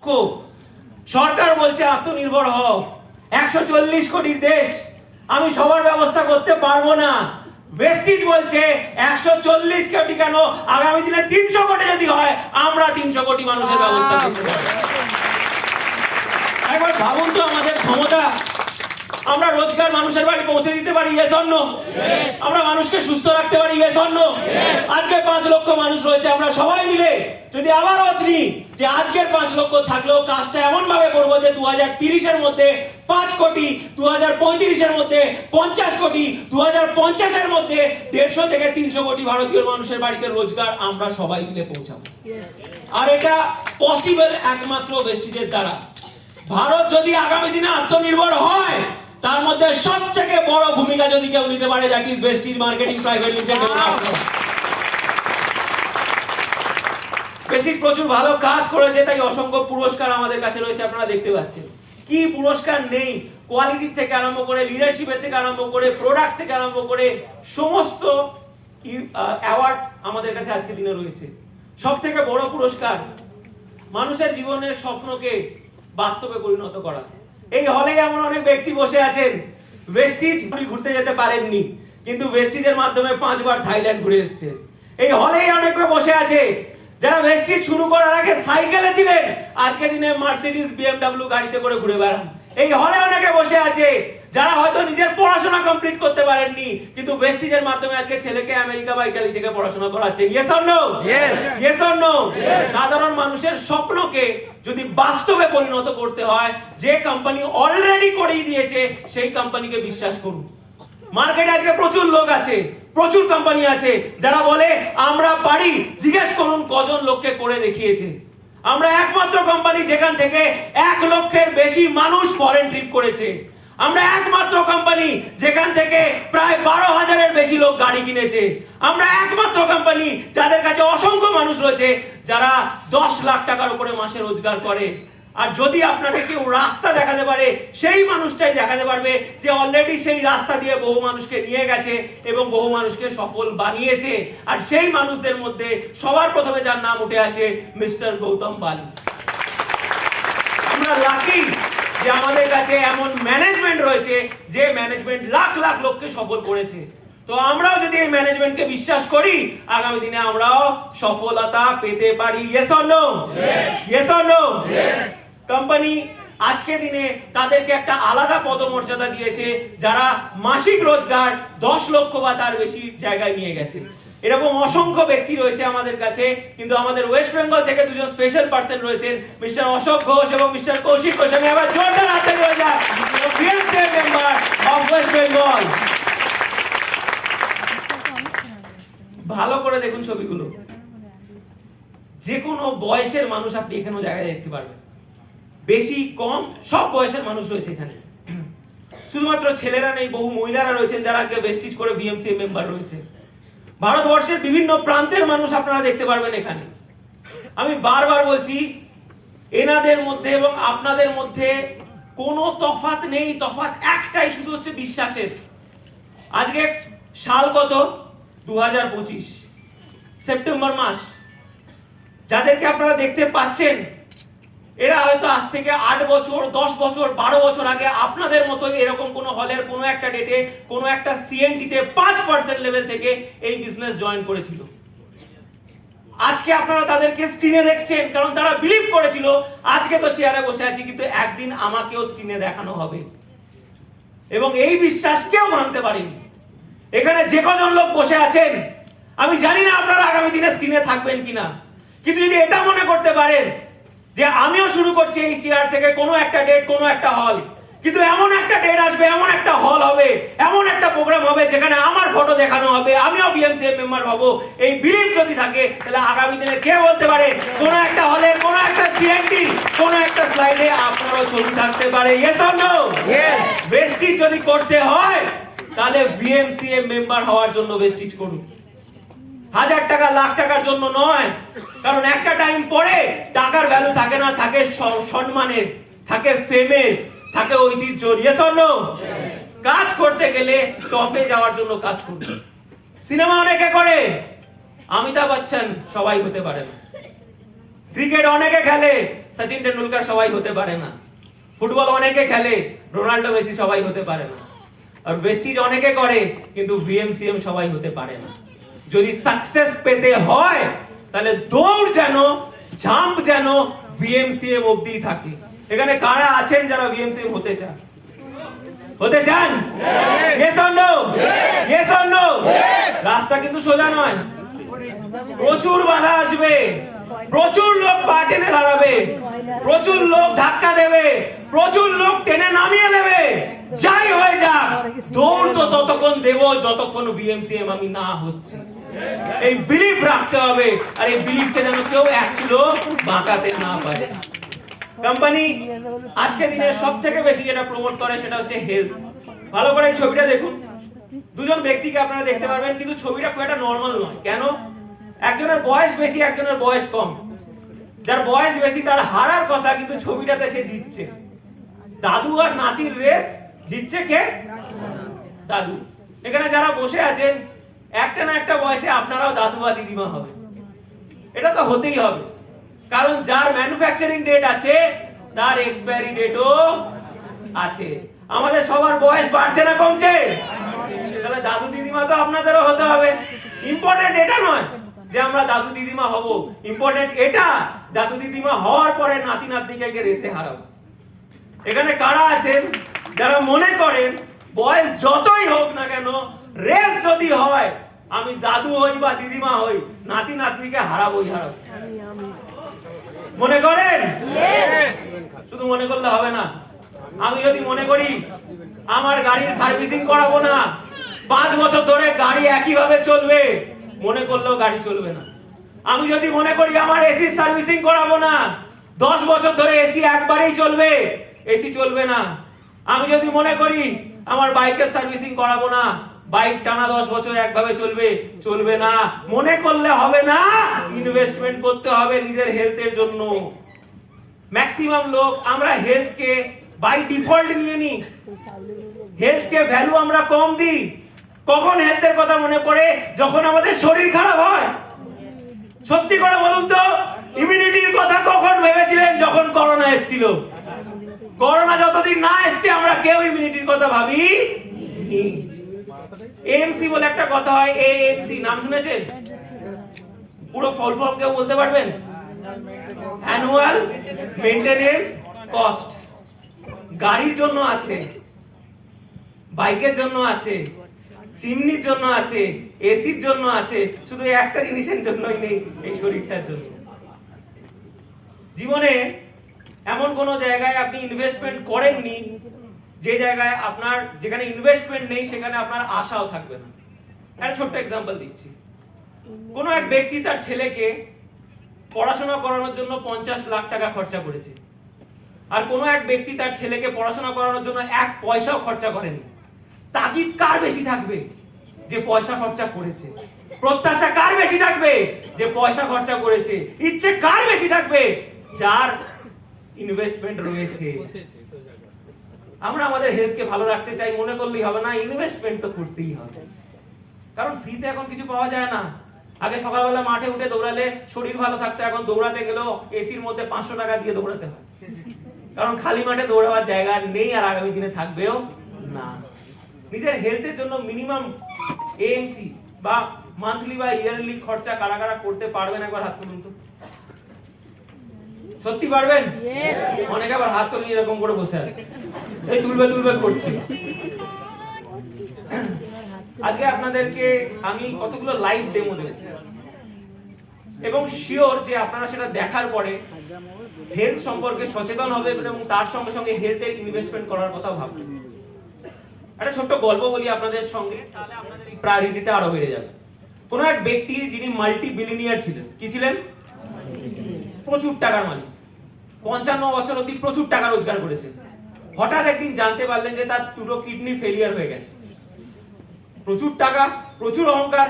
খুব সরকার বলছে আত্মনির্ভর হও, 140 কোটির দেশ, আমি সবার ব্যবস্থা করতে পারবো না। ভেস্টিজ বলছে 140 কোটি কেন, আগামী দিনে 300 কোটি যদি হয় আমরা 300 কোটি মানুষের ব্যবস্থা করতে পারবো। একবার ভাবুন তো আমাদের ক্ষমতা, আমরা রোজগার মানুষের বাড়ি পৌঁছে দিতে পারি, ইয়েস অর নো? আমরা মানুষকে সুস্থ রাখতে পারি, ইয়েস অর নো? আজকে 5 লক্ষ মানুষ রয়েছে, আমরা সবাই মিলে যদি আবার অতনি যে আজকের 5 লক্ষ থাকলেও কাজটা এমন ভাবে করবো যে 2030 এর মধ্যে 5 কোটি, 2035 এর মধ্যে 50 কোটি, 2050 এর মধ্যে 150 থেকে 300 কোটি ভারতীয় মানুষের বাড়িতে রোজগার আমরা সবাই মিলে পৌঁছাবো। আর এটা পসিবল একমাত্র ভেস্টিজের দ্বারা। ভারত যদি আগামী দিনে আত্মনির্ভর হয়, তার মধ্যে সবথেকে বড় ভূমিকা যদি কেউ নিতে পারে, that is Vestige marketing private limited. Vestige প্রচুর ভালো কাজ করেছে, তাই অসংখ্য পুরস্কার আমাদের কাছে রয়েছে, আপনারা দেখতে পাচ্ছেন। কি পুরস্কার নেই, কোয়ালিটি থেকে আরম্ভ করে, লিডারশিপের থেকে আরম্ভ করে, প্রোডাক্ট থেকে আরম্ভ করে সমস্ত অ্যাওয়ার্ড আমাদের কাছে আজকে দিনে রয়েছে। সব থেকে বড় পুরস্কার মানুষের জীবনের স্বপ্নকে বাস্তবে পরিণত করা। এই হলে এমন অনেক ব্যক্তি বসে আছেন ভেস্টিজ ঘুরতে যেতে পারেননি, কিন্তু ভেস্টিজের মাধ্যমে 5 বার থাইল্যান্ড ঘুরে এসেছে। এই হলেই অনেকে বসে আছে যারা ভেস্টিজ শুরু করার আগে সাইকেলে ছিলেন, আজকে দিনে মার্সিডিজ বিএমডব্লিউ গাড়িতে করে ঘুরে বেড়ান। এই হলে অনেকে বসে আছে যারা হয়তো নিজের পড়াশোনা কমপ্লিট করতে পারেননি, কিন্তু ভেস্টিজের মাধ্যমে আজকে ছেলেকে আমেরিকা বা ইতালি থেকে পড়াশোনা করাচ্ছেন। Yes or no? Yes or no? সাধারণ মানুষের স্বপ্নকে যদি বাস্তবে পরিণত করতে হয়, যে কোম্পানি অলরেডি করেই দিয়েছে সেই কোম্পানিকে বিশ্বাস করুন। মার্কেটে আজকে প্রচুর লোক আছে, প্রচুর কোম্পানি আছে যারা বলে আমরা পারি। জিজ্ঞেস করুন কজন লোককে করে দেখিয়েছে। আমরা একমাত্র কোম্পানি যেখান থেকে 1 লক্ষের বেশি মানুষ ফরেন ট্রিপ করেছে। আমরা একমাত্র কোম্পানি যেখান থেকে প্রায় 12,000-এর বেশি লোক গাড়ি কিনেছে। আমরা একমাত্র কোম্পানি যাদের কাছে অসংখ্য মানুষ রয়েছে যারা 10 লাখ টাকার উপরে মাসে রোজগার করে। আর যদি আপনাকে কেউ রাস্তা দেখাতে পারে, সেই মানুষটাই দেখাতে পারবে যে অলরেডি সেই রাস্তা দিয়ে বহু মানুষকে নিয়ে গেছে এবং বহু মানুষকে সফল বানিয়েছে। আর সেই মানুষদের মধ্যে সবার প্রথমে যার নাম উঠে আসে মিস্টার গৌতম বালি। আমরা লাকি যে আমাদের কাছে এমন ম্যানেজমেন্ট রয়েছে যে ম্যানেজমেন্ট লাখ লাখ লোককে সফল করেছে। তো আমরাও যদি এই ম্যানেজমেন্টকে বিশ্বাস করি, আগামী দিনে আমরাও সফলতা পেতে পারি। Yes or no? Yes or no? Company আজকে দিনে তাদেরকে একটা আলাদা পদমর্যাদা দিয়েছে যারা মাসিক রোজগার 10 লক্ষ বা তার বেশি জায়গায় নিয়ে গেছে। এরকম অসংখ্য ব্যক্তি রয়েছে আমাদের কাছে, কিন্তু আমাদের ওয়েস্ট বেঙ্গল থেকে দুজন স্পেশাল পার্সন রয়েছেন, মিস্টার অশোক ঘোষ এবং মিস্টার কৌশিক ঘোষ। আমি আবার জোরদার হাতে হয়ে যায় বিএনসিএ মেম্বার অফ ওয়েস্ট বেঙ্গল। ভালো করে দেখুন ছবিগুলো, যে কোনো বয়সের মানুষ আপনি এখানে জায়গায় দেখতে পারবেন, বেশি কম সব বয়সের মানুষ রয়েছে এখানে। শুধুমাত্র ছেলেরা নেই, বহু মহিলারা রয়েছেন যারা আজকে ভেস্টিজ করে বিএমসিএ মেম্বার রয়েছে। ভারতবর্ষের বিভিন্ন প্রান্তের মানুষ আপনারা দেখতে পারবেন এখানে। আমি বারবার বলছি, এনাদের মধ্যে এবং আপনাদের মধ্যে কোনো তফাৎ নেই, তফাৎ একটাই, শুধু হচ্ছে বিশ্বাসের। আজকে সাল কত? 2025 সেপ্টেম্বর মাস। যাদেরকে আপনারা দেখতে পাচ্ছেন এরা হয়তো আজ থেকে 8 বছর, 10 বছর, 12 বছর আগে আপনাদের মতো এরকম কোন হলের কোনো একটা ডেটে কোনো একটা সিএনটিতে 5% লেভেল থেকে এই বিজনেস জয়েন করেছিল। আজকে আপনারা তাদেরকে স্ক্রিনে দেখছেন কারণ তারা বিলিভ করেছিল আজকে তো চেয়ারে বসে আছি, কিন্তু একদিন আমাকেও স্ক্রিনে দেখানো হবে, এবং এই বিশ্বাস কেউ ভাঙতে পারেনি। এখানে যে কজন লোক বসে আছেন, আমি জানি না আপনারা আগামী দিনে স্ক্রিনে থাকবেন কিনা, কিন্তু যদি এটা মনে করতে পারেন যে আমিও শুরু করছি এই চেয়ার থেকে কোনো একটা ডেট, কোনো একটা হল, কিন্তু এমন একটা ডেট আসবে, এমন একটা হল হবে, এমন একটা প্রোগ্রাম হবে যেখানে আমার ফটো দেখানো হবে, আমিও বিএমসিএ মেম্বার হব, এই বিলিভ যদি থাকে তাহলে আগামী দিনে কে বলতে পারে কোনো একটা হলে, কোনো একটা সিএনটি, কোনো একটা স্লাইডে আপনারও ছবি থাকতে পারে। Yes or no? Yes. Vestige যদি করতে হয় তাহলে বিএমসিএ মেম্বার হওয়ার জন্য ভেস্টিজ করুন, 1000 টাকা, লাখ টাকার জন্য নয়। কারণ একটা টাইম পরে টাকার ভ্যালু থাকে না, থাকে সম্মানের, থাকে ফেমের, থাকে ঐতিহ্যর। Yes or no? কাজ করতে গেলে টপে যাওয়ার জন্য কাজ করুন। সিনেমা অনেকে করে, অমিতাভ বচ্চন সবাই হতে পারে না। ক্রিকেট অনেকে খেলে, সচিন টেন্ডুলকার সবাই হতে পারে না। ফুটবল অনেকে খেলে, রোনাল্ডো মেসি সবাই হতে পারে না। আর ওয়েস্টিজ অনেকে করে, কিন্তু ভিএমসিএম সবাই হতে পারে না। যদি সাকসেস পেতে হয় তাহলে দৌড় যেন, জাম্প যেন ভিএমসিএম অবধি থাকে। এখানে কারা আছেন যারা ভিএমসিএম হতে চান? হতে চান? Yes or no? Yes or no? রাস্তা কিন্তু সোজা নয়, প্রচুর বাধা আসবে, প্রচুর লোক পা টেনে দাঁড়াবে, প্রচুর লোক ধাক্কা দেবে, প্রচুর লোক টেনে নামিয়ে দেবে। যাই হয়ে যাক, দৌড় তো ততক্ষণ দেব যতক্ষণ বিএমসিএম আমি না হচ্ছে। এই বিলিফ রাখতে হবে, আর এই বিলিফকে যেন কেউ এক ছিল বাঁকাতে না পারে। কোম্পানি আজকে দিনে সব থেকে বেশি যেটা প্রমোট করে সেটা হচ্ছে হেলথ। ভালো করে এই ছবিটা দেখুন, দুজন ব্যক্তিকে আপনারা দেখতে পারবেন, কিন্তু ছবিটা খুব একটা নরমাল নয়। কেন? একজনের বয়স বেশি, একজনের বয়স কম। যার বয়স বেশি তার হারার কথা, কিন্তু ছবিটাতে সে জিতছে। দাদু আর নাতির রেস, জিতছে কে? দাদু। এখানে যারা বসে আছেন, একটা না একটা বয়সে আপনারাও দাদু বা দিদিমা হবে। এটা তো হতেই হবে, কারণ যার ম্যানুফ্যাকচারিং ডেট আছে তার এক্সপায়ারি ডেটও আছে। আমাদের সবার বয়স বাড়ছে না কমছে? তাহলে দাদু দিদিমা তো আপনাদেরও হতে হবে। ইম্পর্টেন্ট এটা নয় যে আমরা দাদু দিদিমা হব, ইম্পর্টেন্ট এটা দাদু দিদিমা হওয়ার পরে নাতি নাতনিকে রেসে হারাবো। এখানে কারা আছেন যারা মনে করেন বয়স যতই হোক না কেন, রেস যদি হয় আমি দাদু হই বা দিদিমা হই, নাতি নাতনিকে হারাবোই হারাবো? মনে করেন? শুধু মনে করলে হবে না। আমি যদি মনে করি আমার গাড়ির সার্ভিসিং করাবো না, 5 বছর ধরে গাড়ি একইভাবে চলবে, মনে করলেও গাড়ি চলবে না। আমি যদি মনে করি আমার এসি সার্ভিসিং করাবো না, 10 বছর ধরে এসি একবারেই চলবে, এসি চলবে না। আমি যদি মনে করি আমার বাইকের সার্ভিসিং করাবো না, বাইক টানা 10 বছর একভাবে চলবে, চলবে না। মনে করলে হবে না, ইনভেস্টমেন্ট করতে হবে নিজের হেলথের জন্য। ম্যাক্সিমাম লোক আমরা হেলথকে বাই ডিফল্ট নিয়ে নিই, হেলথকে ভ্যালু আমরা কম দিই। কখন হেলথের কথা মনে পড়ে? যখন আমাদের শরীর খারাপ হয়। সত্যি করে বলুন তো, ইমিউনিটির কথা কখন ভেবেছিলেন? যখন করোনা এসেছিল। করোনা যতদিন না এসছে আমরা কেউ ইমিউনিটির কথা ভাবি। এএমসি বলে একটা কথা হয়, এএমসি নাম শুনেছেন? পুরো ফুল ফর্ম কেউ বলতে পারবেন? Annual maintenance cost. গাড়ির জন্য আছে, বাইকের জন্য আছে, চিমনির জন্য আছে, এসির জন্য আছে, শুধু একটা জিনিসের জন্যই নেই, এই শরীরটার জন্য। জীবনে এমন কোন জায়গায় আপনি ইনভেস্টমেন্ট করেননি যে জায়গায় আপনার, যেখানে ইনভেস্টমেন্ট নেই সেখানে আপনার আশাও থাকবে না। একটা ছোট্ট এক্সাম্পল দিচ্ছি। কোন এক ব্যক্তি তার ছেলেকে পড়াশোনা করানোর জন্য 50 লাখ টাকা খরচা করেছে, আর কোন এক ব্যক্তি তার ছেলেকে পড়াশোনা করানোর জন্য 1 পয়সাও খরচা করেনি। তাগিদ কার বেশি থাকবে? যে পয়সা খরচা করেছে। প্রত্যাশা কার বেশি থাকবে? যে পয়সা খরচা করেছে। ইচ্ছে কার বেশি থাকবে? যার ইনভেস্টমেন্ট রয়েছে। আমরা আমাদের হেলথকে ভালো রাখতে চাই, মনে করলেই হবে না, ইনভেস্টমেন্ট তো করতেই হবে। কারণ ফ্রিতে এখন কিছু পাওয়া যায় না। আগে সকালবেলা মাঠে উঠে দৌড়ালে শরীর ভালো থাকতো, এখন দৌড়াতে গেলেও এসির মধ্যে 500 টাকা দিয়ে দৌড়াতে হয়। কারণ খালি মাঠে দৌড়াবার জায়গা নেই, আর আগামী দিনে থাকবেও না। নিজের হেলথের জন্য মিনিমাম এএমসি বা মান্থলি বা ইয়ারলি খরচা কারা কারা করতে পারবেন? একবার হাত তুলুন তো। সত্যি পারবেন? অনেকে আবার হাত তুলে এরকম করে বসে আছে, এই তুলবে তুলবে করছে। আজকে আপনাদেরকে আমি কতগুলো লাইভ ডেমো দেব, এবং শিওর যে আপনারা সেটা দেখার পরে হেলথ সম্পর্কে সচেতন হবে এবং তার সঙ্গে সঙ্গে হেলথে ইনভেস্টমেন্ট করার কথাও ভাববেন। একটা ছোট্ট গল্প বলি আপনাদের সঙ্গে, তাহলে আপনাদের এই প্রায়োরিটিটা আরো বেড়ে যাবে। কোন এক ব্যক্তি যিনি মাল্টি বিলিয়নিয়ার ছিলেন। কি ছিলেন? প্রচুর টাকার মালিক। 55 বছর অবধি প্রচুর টাকা রোজগার করেছেন। হঠাৎ একদিন জানতে পারলেন যে তার 2টো কিডনি ফেলিয়ার হয়ে গেছে। প্রচুর টাকা, প্রচুর অহংকার,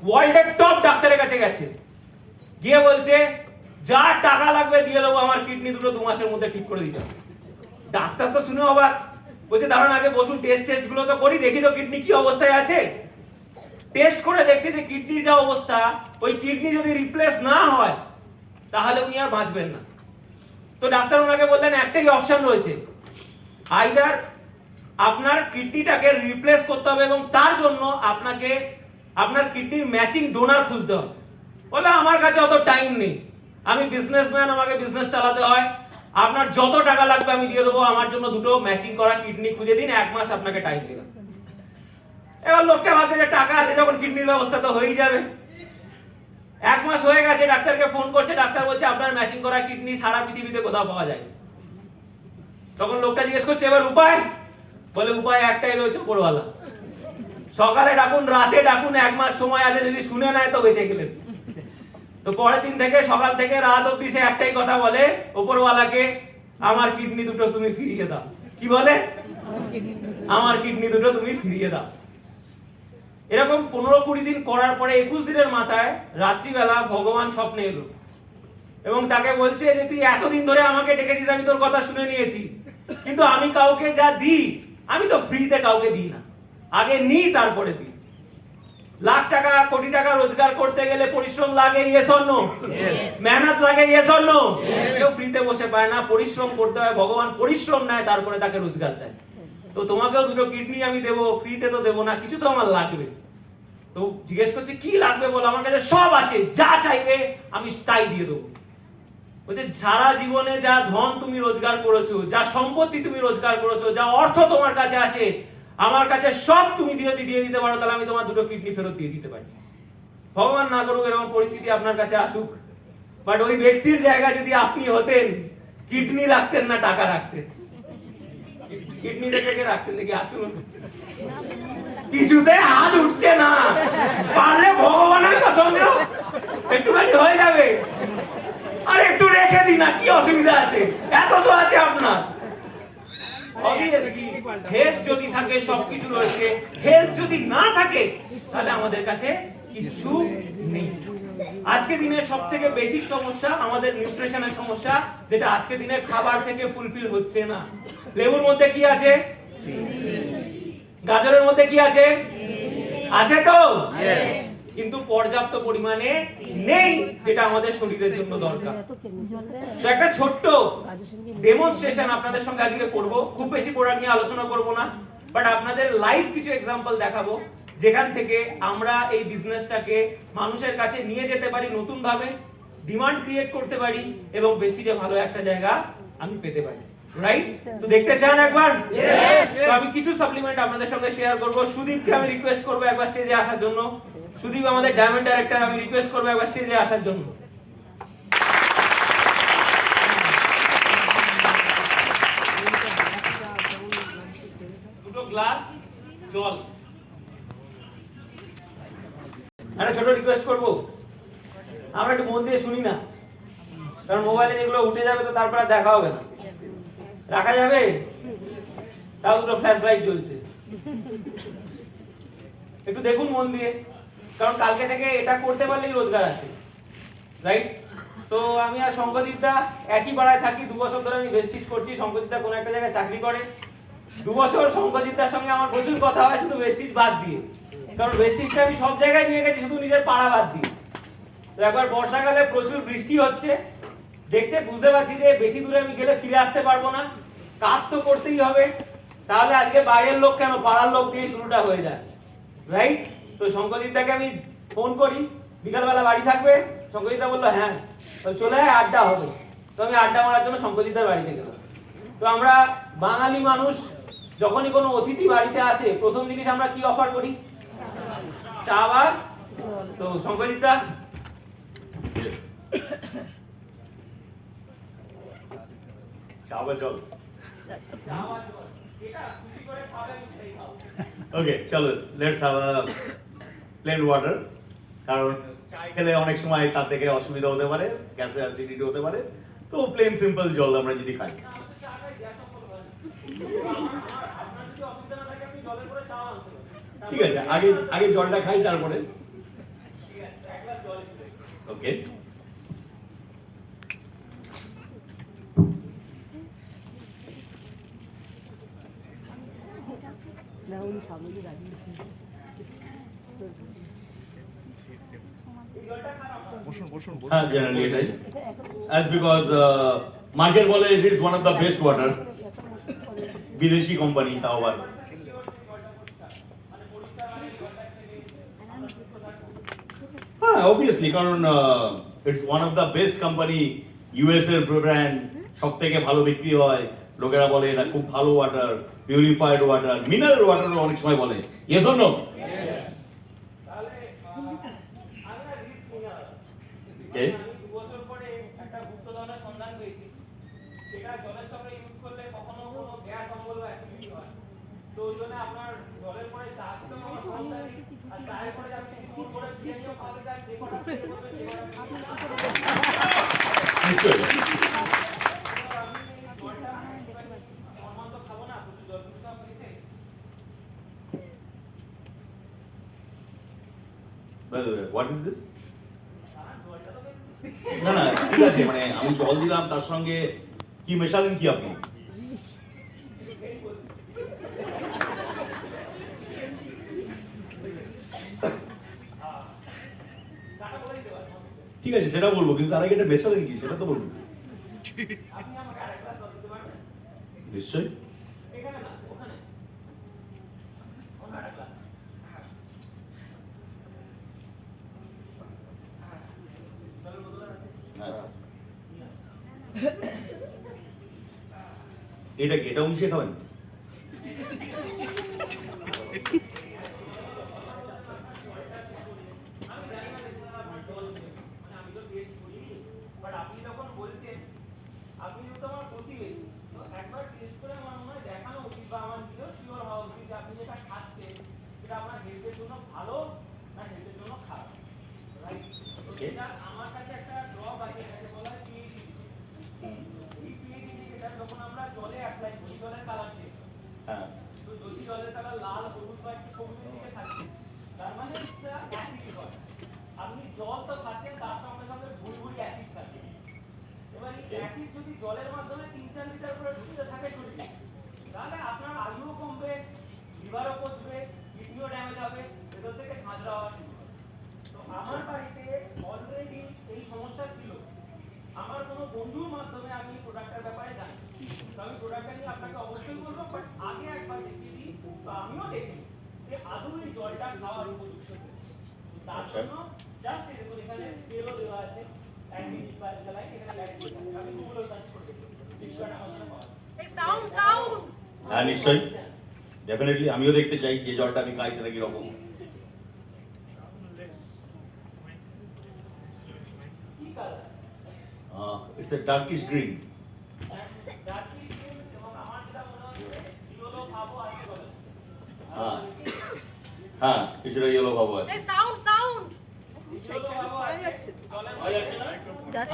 ওয়ার্ল্ডের টপ ডাক্তারের কাছে গেছে, গিয়ে বলছে যা টাকা লাগবে দিয়ে দেবো, আমার কিডনি দুটো 2 মাসের মধ্যে ঠিক করে দিতে হবে। ডাক্তার তো শুনে অবাক, বলছে দাঁড়ান আগে বসুন, টেস্ট গুলো তো করি, দেখি তো কিডনি কি অবস্থায় আছে। টেস্ট করে দেখছে যে কিডনির যা অবস্থা, ওই কিডনি যদি রিপ্লেস না হয় তাহলে উনি আর বাঁচবেন না। তো ডাক্তার ওনাকে বললেন একটাই অপশন রয়েছে, আইদার আপনার কিডনিটাকে রিপ্লেস করতে হবে এবং তার জন্য আপনাকে আপনার কিডনির ম্যাচিং ডোনার খুঁজতে হবে। বলে আমার কাছে অত টাইম নেই, আমি বিজনেসম্যান, আমাকে বিজনেস চালাতে হয়, আপনার যত টাকা লাগবে আমি দিয়ে দেবো, আমার জন্য দুটো ম্যাচিং করা কিডনি খুঁজে দিন, 1 মাস আপনাকে টাইম দিলাম। এবার লোকটা ভাবছে যে টাকা আছে যখন কিডনির ব্যবস্থা তো হয়েই যাবে। 1 মাস হয়ে গেছে, ডাক্তারকে ফোন করছে, ডাক্তার বলছে আপনার ম্যাচিং করা কিডনি সারা পৃথিবীতে কোথাও পাওয়া যায় না। তখন লোকটা জিজ্ঞেস করছে এবার উপায়? বলে উপায় একটাই রয়েছে, উপরওয়ালা। সকালে ডাকুন, রাতে ডাকুন, 1 মাস সময় আছে, যদি শুনে নেয় তো বেঁচে গেলেন। তো পরের দিন থেকে সকাল থেকে রাত অবধি সে একটাই কথা বলে উপরওয়ালাকে, আমার কিডনি দুটো তুমি ফিরিয়ে দাও। কি বলে? আমার কিডনি দুটো তুমি ফিরিয়ে দাও। এরকম 15-20 দিন করার পরে 21 দিনের মাথায় রাত্রিবেলা ভগবান স্বপ্নে এলো এবং তাকে বলছে যে তুই এতদিন ধরে আমাকে ডেকেছিস, আমি তোর কথা শুনে নিয়েছি, কিন্তু আমি কাউকে যা দিই আমি তো ফ্রিতে কাউকে দিই না, আগে নিই তারপরে দিই। লাখ টাকা কোটি টাকা রোজগার করতে গেলে পরিশ্রম লাগে, ইয়েস অর নো? মেহনত লাগে, ইয়েস অর নো? কেউ ফ্রিতে বসে পায় না, পরিশ্রম করতে হয়। ভগবান পরিশ্রম নেয়, তারপরে তাকে রোজগার দেয়। তো তোমাকেও দুটো কিডনি আমি দেবো, ফ্রিতে তো দেবো না, কিছু তো আমার লাগবে। তো জিজ্ঞেস করছে কি লাগবে বলো? আমার কাছে সব আছে, যা চাইবে আমি তাই দিয়ে দেবো। বলছে সারা জীবনে যা ধন তুমি রোজগার করেছো, যা সম্পত্তি তুমি রোজগার করেছো, যা অর্থ তোমার কাছে আছে, আমার কাছে সব তুমি দিয়ে দিতে পারো, তাহলে আমি তোমার দুটো কিডনি ফেরত দিয়ে দিতে পারি। ভগবান না করুক এরকম পরিস্থিতি আপনার কাছে আসুক, বাট ওই ব্যক্তির জায়গায় যদি আপনি হতেন, কিডনি রাখতেন না টাকা রাখতেন? কিডনি রেখে রাখতেন? দেখি হাত তুলুন। কিছুতে হাত উঠছে না। পারলে ভগবানের সঙ্গেও একটুখানি হয়ে যাবে, আর একটু রেখে দিন না, কি অসুবিধা আছে? এত তো আছে আপনার। হেলথ যদি থাকে সবকিছু রয়েছে, হেলথ যদি না থাকে তাহলে আমাদের কাছে কিছু নেই। আজকে দিনে সব থেকে বেসিক সমস্যা আমাদের নিউট্রিশনের সমস্যা, যেটা আজকে দিনে খাবার থেকে ফুলফিল হচ্ছে না। লেবুর মধ্যে কি আছে? গাজরের মধ্যে কি আছে? আছে তো, কিন্তু পর্যাপ্ত পরিমাণে নেই, যেটা আমাদের শরীরের জন্য দরকার। তো একটা ছোট্ট ডেমনস্ট্রেশন আপনাদের সঙ্গে আজকে করব, খুব বেশি প্রোডাক্ট নিয়ে আলোচনা করব না, বাট আপনাদের লাইভ কিছু এক্সাম্পল দেখাবো, যেখান থেকে আমরা এই বিজনেসটাকে মানুষের কাছে নিয়ে যেতে পারি, নতুন ভাবে ডিমান্ড ক্রিয়েট করতে পারি এবং বেস্টিজে ভালো একটা জায়গা আমি পেতে পারি। রাইট? তো দেখতে চান একবার? তো আমি কিছু সাপ্লিমেন্ট আপনাদের সঙ্গে শেয়ার করব। সুদীপকে আমি রিকোয়েস্ট করব একবার স্টেজে আসার জন্য। সুদীপ আমাদের ডায়মন্ড ডাইরেক্টর, আমি রিকোয়েস্ট করব একবার স্টেজে আসার জন্য। দুটো গ্লাস জল। একটা ছোট রিকোয়েস্ট করব, আমরা একটু মন দিয়ে শুনি না, কারণ মোবাইলে যেগুলো উঠে যাবে তো তারপর দেখা হবে না। রাখা যাবে? তাও দুটো ফ্ল্যাশ লাইট জ্বলছে, একটু দেখুন মন দিয়ে, কারণ কালকে থেকে এটা করতে পারলেই রোজগার আছে। রাইট? তো আমি আর শঙ্করজিৎ দা একই পাড়ায় থাকি, 2 বছর ধরে আমি ভেস্টিজ করছি। শঙ্করজিৎ দা কোনো একটা জায়গায় চাকরি করে। 2 বছর শঙ্করজিৎ দার সঙ্গে আমার প্রচুর কথা হয়, শুধু ভেস্টিজ বাদ দিয়ে, কারণ ভেস্টিজটা আমি সব জায়গায় নিয়ে গেছি, শুধু নিজের পাড়া বাদ দিয়ে। তো একবার বর্ষাকালে প্রচুর বৃষ্টি হচ্ছে, দেখতে বুঝতে পারছি যে বেশি দূরে আমি গেলে ফিরে আসতে পারবো না, কাজ তো করতেই হবে, তাহলে আজকে বাইরের লোক কেন, পাড়ার লোক দিয়ে শুরুটা হয়ে যায়। রাইট? তো শঙ্করজিৎদাকে আমি ফোন করি, বিকালবেলা বাড়ি থাকবে? শঙ্করজিৎদা বললো হ্যাঁ, চলে আয়, আড্ডা হবে। তো আমি আড্ডা মারার জন্য শঙ্করজিৎদার বাড়িতে গেলাম। তো আমরা বাঙালি মানুষ, যখনই কোনো অতিথি বাড়িতে আসে প্রথম জিনিস আমরা কি অফার করি? চা বা? তো শঙ্করজিৎদা চা বা জল? ওকে, চলো let's have a plain water, কারণ চা খেলে অনেক সময় তার থেকে অসুবিধা হতে পারে, গ্যাসে অ্যাসিডিটি হতে পারে, তো প্লেন সিম্পল জল আমরা যদি খাই। ঠিক আছে, আগে জলটা খাই তারপরে। ওকে, না উনি সামনে রাজি হ্যাঁ জেনারেলি এটাই অ্যাজ বিকজ মার্কেট বলে it is one of the best water বিদেশি কোম্পানি তাও আবার হ্যাঁ অবভিয়াসলি কারণ it's one of the best company US এর ব্র্যান্ড সব থেকে ভালো বিক্রি হয় লোকেরা বলে এটা খুব ভালো ওয়াটার পিউরিফাইড ওয়াটার মিনারেল ওয়াটারও অনেক সময় বলে ইয়েস অর নো ওকে বছর পরে একটা গুপ্তধনের সন্ধান পেয়েছি সেটা জলের সঙ্গে ইউজ করলে কখনো কোনো গ্যাস অম্বল বা অ্যাসিডিটি হয় তো ওই জন্য আপনার জলের পরে চা খেতেও কোনো সমস্যা নেই আর চায়ের পরে আপনি ফুল করে বিরিয়ানিও খাওয়াতে চান যে কোনো নিশ্চয়ই খাবো না প্রচুর জল কিন্তু সব খেতে হোয়াট ইজ দিস না না ঠিক আছে মানে আমি জল দিলাম তার সঙ্গে কি মেশালেন কি আপনি ঠিক আছে সেটা বলবো কিন্তু তার আগে এটা মেশালেন কি সেটা তো বলবো আপনি আমাকে আরেক গ্লাস জল দিতে পারবেন নিশ্চয়ই এখানে না ওখানে অন্য আরেক গ্লাস জলের বোতল আছে এটা কি এটা মিশিয়ে খাবেন বাট আপনি যখন বলছেন আপনি যেহেতু আমার প্রতিবেশী তো একবার টেস্ট করে আমার মনে হয় দেখানো উচিত বা আমার নিজেও শিওর হওয়া উচিত যে আপনি যেটা খাচ্ছেন সেটা আপনার হেলথের জন্য ভালো না হেলথের জন্য খারাপ রাইট তো এটা আমার কাছে একটা ড্রপ আছে এটাকে বলা হয় পিএইচডি এই পিএইচডি এটা যখন আমরা জলে অ্যাপ্লাই করি জলের কালার চেঞ্জ হ্যাঁ তো যদি জলের কালার লাল হলুদ বা একটু সবুজের দিকে থাকে তার মানে অ্যাসিড হয় আপনি জল তো খাচ্ছেন তার সঙ্গে সঙ্গে ভুড়ি অ্যাসিড খাচ্ছেন এবার এই অ্যাসিড যদি জলের মাধ্যমে 3-4 লিটার করে ঢুকতে থাকে শরীরে তাহলে আপনার আয়ুও কমবে লিভারও পচবে কিডনিও ড্যামেজ হবে ভেতর থেকে ঝাঁঝরা হওয়া শুরু হবে তো আমার বাড়িতে অলরেডি এই সমস্যা ছিল আমার কোনো বন্ধুর মাধ্যমে আমি প্রোডাক্টের ব্যাপারে জানি তো আমি প্রোডাক্টটা নিয়ে আপনাকে অবশ্যই বলবো বাট আগে একবার দেখিয়ে দিই তো আমিও দেখিনি যে আদৌ এই জলটা খাওয়ার উপযুক্ত তার জন্য জাস্ট দেখুন এখানে স্কেলও দেওয়া আছে অ্যান্টিনিক বা লাইক এখানে লাইট আমি গুগলে সার্চ করে দেখব বিষয়টা আমাদের পাওয়া এই সাউন্ড হ্যাঁ নিশ্চয়ই ডেফিনেটলি আমিও দেখতে চাই যে জলটা আমি খাই সেটা কিরকম কি colour it's a darkish green darky green এবং আমার যেটা মনে হচ্ছে ইয়েলো ভাবও আছে বলে হ্যাঁ হ্যাঁ কিছুটা ইয়েলো ভাবও আছে এই সাউন্ড ইয়েলো ভাবও আছে জলের পাওয়া যাচ্ছে না